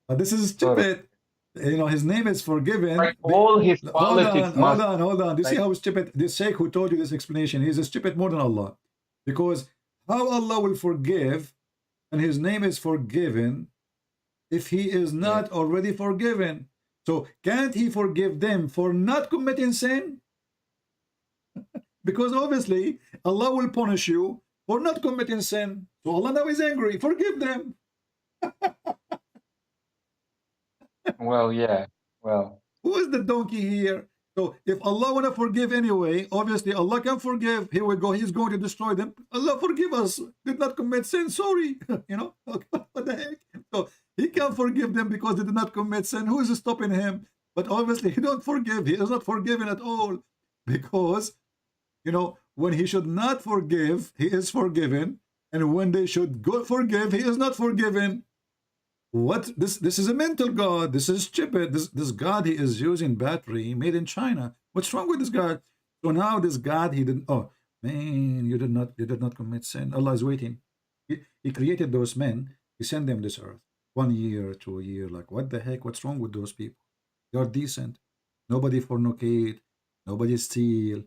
[SPEAKER 1] But this is
[SPEAKER 3] sort of.
[SPEAKER 1] stupid. His name is forgiven.
[SPEAKER 3] Like all his
[SPEAKER 1] Hold
[SPEAKER 3] qualities
[SPEAKER 1] on,
[SPEAKER 3] must.
[SPEAKER 1] hold on. Do you see
[SPEAKER 3] like,
[SPEAKER 1] how stupid this sheikh who told you this explanation? He's a stupid more than Allah. Because how Allah will forgive and his name is forgiven if he is not already forgiven? So can't he forgive them for not committing sin? Because obviously Allah will punish you for not committing sin. So Allah now is angry. Forgive them.
[SPEAKER 3] Well, yeah, well,
[SPEAKER 1] Who is the donkey here? So if Allah want to forgive anyway, obviously Allah can forgive. Here we go. He's going to destroy them. Allah forgive us. Did not commit sin. Sorry. What the heck? So he can forgive them because they did not commit sin. Who is stopping him? But obviously he don't forgive. He is not forgiven at all. Because, when he should not forgive, he is forgiven. And when they should go forgive, he is not forgiven. What this is a mental God. This is stupid. This God, he is using battery made in China. What's wrong with this God? So now this God, he didn't. Oh man, you did not commit sin. Allah is waiting. He created those men. He sent them this earth 1 year, 2 year. Like what the heck? What's wrong with those people? They are decent. Nobody fornicate. Nobody steal.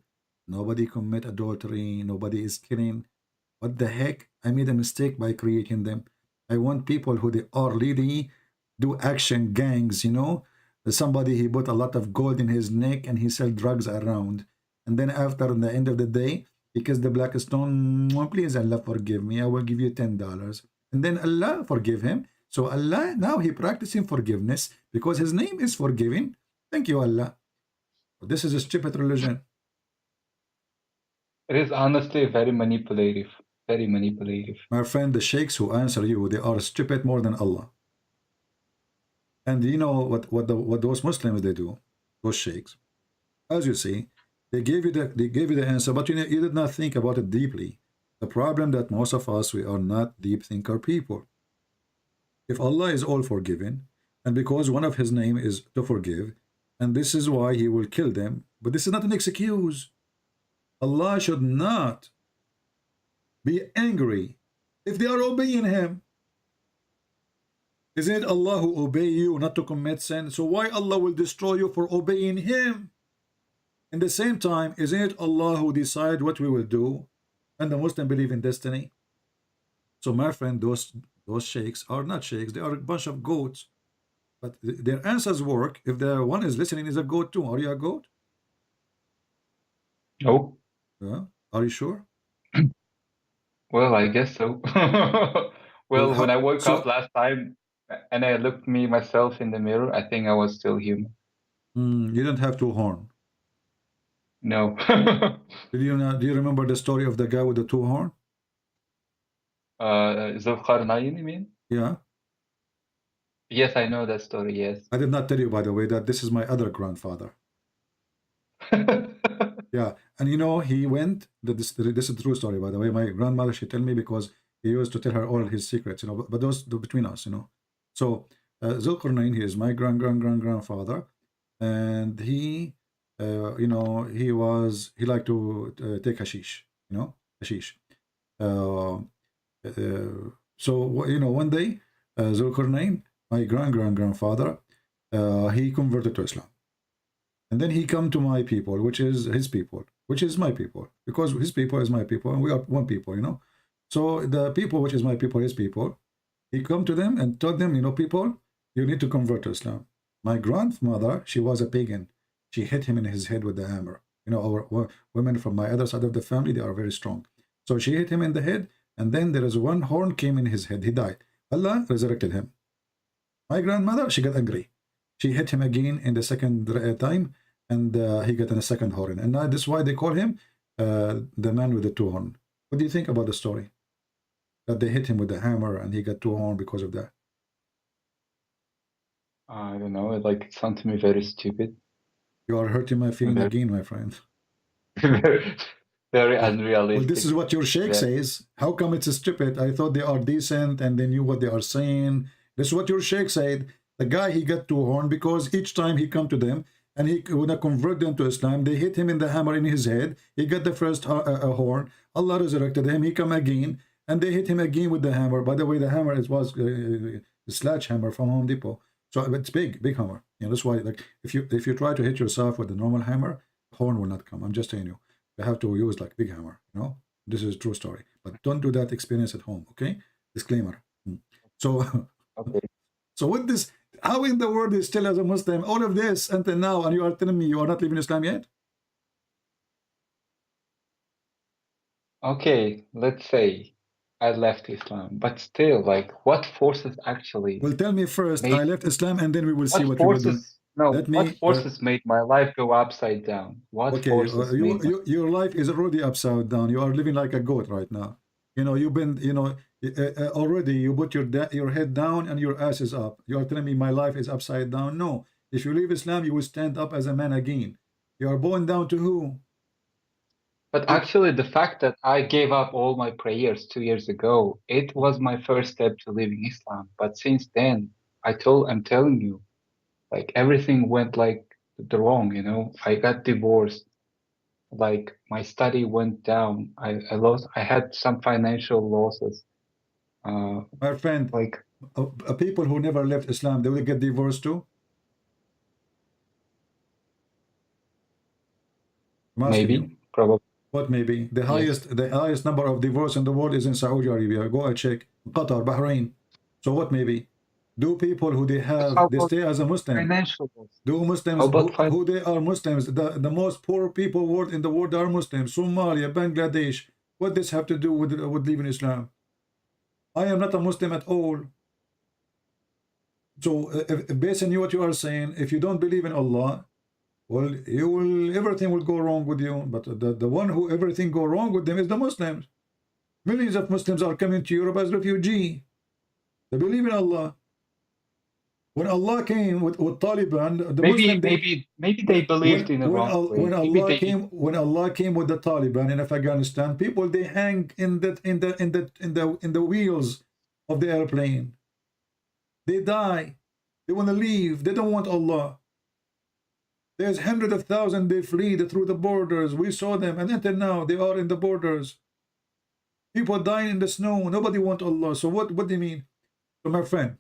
[SPEAKER 1] Nobody commit adultery. Nobody is killing. What the heck? I made a mistake by creating them. I want people who they are really do action gangs, Somebody, he put a lot of gold in his neck and he sell drugs around. And then after the end of the day, he kissed the black stone. Please, Allah, forgive me. I will give you $10. And then Allah forgive him. So Allah, now he practicing forgiveness because his name is forgiving. Thank you, Allah. This is a stupid religion.
[SPEAKER 3] it is honestly very manipulative. Very manipulative.
[SPEAKER 1] My friend, the sheikhs who answer you, they are stupid more than Allah. And you know what those Muslims they do, those sheikhs, as you see, they gave you the answer, but you did not think about it deeply. The problem that most of us, we are not deep thinker people. If Allah is all forgiving, and because one of his name is to forgive, and this is why he will kill them, but this is not an excuse. Allah should not be angry if they are obeying him. Isn't it Allah who obey you not to commit sin? So why Allah will destroy you for obeying him? In the same time, isn't it Allah who decide what we will do? And the Muslim believe in destiny. So my friend, those sheikhs are not sheikhs, they are a bunch of goats. But their answers work if the one is listening is a goat too. Are you a goat?
[SPEAKER 3] No.
[SPEAKER 1] Are you sure?
[SPEAKER 3] Well, I guess so. Well, when I woke up last time and I looked myself in the mirror, I think I was still human.
[SPEAKER 1] You don't have two horns.
[SPEAKER 3] No.
[SPEAKER 1] Do you remember the story of the guy with the two horns?
[SPEAKER 3] Zulqarnain, you mean?
[SPEAKER 1] Yeah.
[SPEAKER 3] Yes, I know that story, yes.
[SPEAKER 1] I did not tell you, by the way, that this is my other grandfather. Yeah, and he went, this is a true story, by the way. My grandmother, she tell me because he used to tell her all his secrets, but those between us, So Zulqarnain, he is my grandfather, and he, he liked to take hashish, hashish. So one day, Zulqarnain, my grandfather, he converted to Islam. And then he come to my people, which is his people, which is my people, because his people is my people, and we are one people, So the people, which is my people, his people, he come to them and told them, people, you need to convert to Islam. My grandmother, she was a pagan. She hit him in his head with the hammer. You know, our women from my other side of the family, they are very strong. So she hit him in the head, and then there is one horn came in his head. He died. Allah resurrected him. My grandmother, she got angry. She hit him again in the second time, and he got in a second horn. And now this is why they call him the man with the two horn. What do you think about the story? That they hit him with the hammer and he got two horn because of that.
[SPEAKER 3] I don't know. Like it sounds to me very stupid,
[SPEAKER 1] You are hurting my feeling
[SPEAKER 3] very,
[SPEAKER 1] again, my friend.
[SPEAKER 3] very
[SPEAKER 1] Well,
[SPEAKER 3] unrealistic.
[SPEAKER 1] this is what your sheikh
[SPEAKER 3] Yeah.
[SPEAKER 1] says. How come it's stupid? I thought they are decent and they knew what they are saying. This is what your sheikh said. The guy, he got two horn because each time he come to them and he wanna convert them to Islam, they hit him in the hammer in his head. He got the first horn. Allah resurrected him. He come again and they hit him again with the hammer. By the way, the hammer was a sledgehammer from Home Depot. So it's big hammer. You know, that's why, like, if you try to hit yourself with a normal hammer, horn will not come. I'm just telling you. You have to use like big hammer, you know. This is a true story, but don't do that experience at home, okay? Disclaimer. So
[SPEAKER 3] Okay.
[SPEAKER 1] so with this, how in the world is still as a Muslim all of this until now, and you are telling me you are not living Islam yet?
[SPEAKER 3] Okay, let's say I left Islam, but still, like, what forces actually
[SPEAKER 1] Well, tell me first. I
[SPEAKER 3] made
[SPEAKER 1] left Islam, and then we will see
[SPEAKER 3] what
[SPEAKER 1] what you will do.
[SPEAKER 3] forces? No,
[SPEAKER 1] Let
[SPEAKER 3] what
[SPEAKER 1] me
[SPEAKER 3] forces made my life go upside down? What
[SPEAKER 1] okay,
[SPEAKER 3] forces made my
[SPEAKER 1] your life is already upside down. You are living like a goat right now. You know, you've been, you know, already you put your head down and your ass is up. You are telling me my life is upside down? No. If you leave Islam, you will stand up as a man again. You are born down to who?
[SPEAKER 3] But actually, the fact that I gave up all my prayers 2 years ago, it was my first step to leaving Islam. But since then, I'm telling you, like everything went like the wrong, you know. I got divorced. Like my study went down. I had some financial losses.
[SPEAKER 1] My friend,
[SPEAKER 3] Like
[SPEAKER 1] people who never left Islam, they will get divorced too? I'm asking you.
[SPEAKER 3] maybe, probably,
[SPEAKER 1] What maybe?
[SPEAKER 3] yes.
[SPEAKER 1] The highest number of divorce in the world is in Saudi Arabia. Go and check. Qatar, Bahrain. So what maybe? Do people who
[SPEAKER 3] How
[SPEAKER 1] they
[SPEAKER 3] about
[SPEAKER 1] stay as a Muslim?
[SPEAKER 3] financial loss?
[SPEAKER 1] Do
[SPEAKER 3] How
[SPEAKER 1] Muslims
[SPEAKER 3] about
[SPEAKER 1] who they are Muslims? The most poor people world in the world are Muslims. Somalia, Bangladesh. What does have to do with leaving Islam? I am not a Muslim at all. So based on what you are saying, if you don't believe in Allah, well, everything will go wrong with you. But the one who everything go wrong with them is the Muslims. Millions of Muslims are coming to Europe as refugee. They believe in Allah. When Allah came with Taliban, the Muslim
[SPEAKER 3] Maybe they believed in the wrong way.
[SPEAKER 1] when Allah came with the Taliban in Afghanistan, people they hang in the wheels of the airplane. They die. They want to leave. They don't want Allah. There's hundreds of thousands they flee through the borders. We saw them, and until now they are in the borders. People dying in the snow. Nobody wants Allah. So what do you mean? So my friend,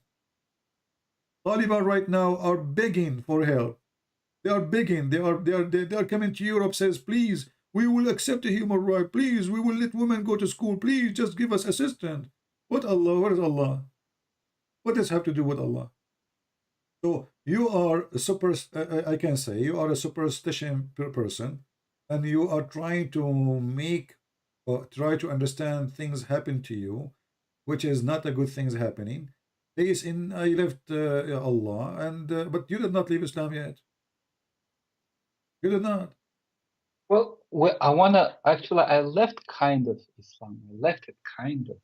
[SPEAKER 1] Taliban right now are begging for help. They are begging. They are coming to Europe. Says, please, we will accept a human right. Please, we will let women go to school. Please, just give us assistance. What Allah? What is Allah? What does have to do with Allah? So you are a I can say you are a superstition person, and you are trying to make or try to understand things happen to you, which is not a good things happening. Based in I left Allah, and but you did not leave Islam yet. You did not.
[SPEAKER 3] Well, I left kind of Islam. I left it kind of.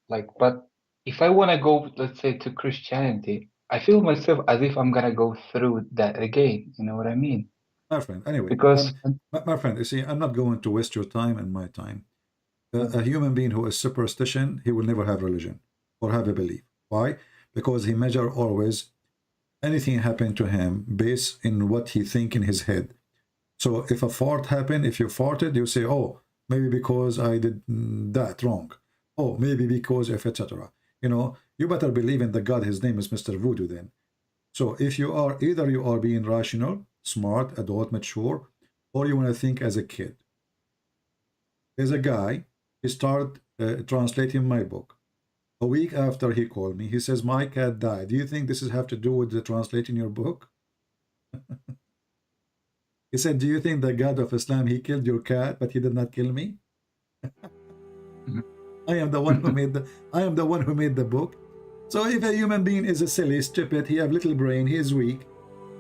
[SPEAKER 3] Like, but if I want to go, let's say, to Christianity, I feel myself as if I'm gonna go through that again. You know what I mean?
[SPEAKER 1] My friend, anyway,
[SPEAKER 3] Because
[SPEAKER 1] my friend, you see, I'm not going to waste your time and my time. A human being who is superstition, he will never have religion or have a belief. Why? Because he measure always anything happen to him based in what he think in his head. So if a fart happened, if you farted, you say, oh, maybe because I did that wrong. Oh, maybe because of etc. You know, you better believe in the God, his name is Mr. Voodoo then. So if you are, either you are being rational, smart, adult, mature, or you want to think as a kid. There's a guy, he started translating my book. A week after he called me, he says, my cat died. Do you think this is have to do with the translating your book? He said, do you think the God of Islam, he killed your cat, but he did not kill me? I am the one who made the book. So if a human being is a silly, stupid, he have little brain, he is weak.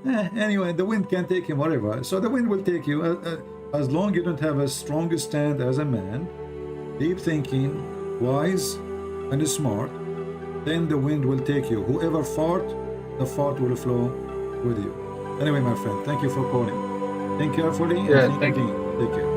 [SPEAKER 1] Anyway, the wind can take him wherever. So the wind will take you as long you don't have a strong stand as a man, deep thinking, wise, and smart. Then the wind will take you. Whoever fart, the fart will flow with you. Anyway, my friend, thank you for calling. Think carefully.
[SPEAKER 3] Yeah,
[SPEAKER 1] and
[SPEAKER 3] thank you.
[SPEAKER 1] again. Take care.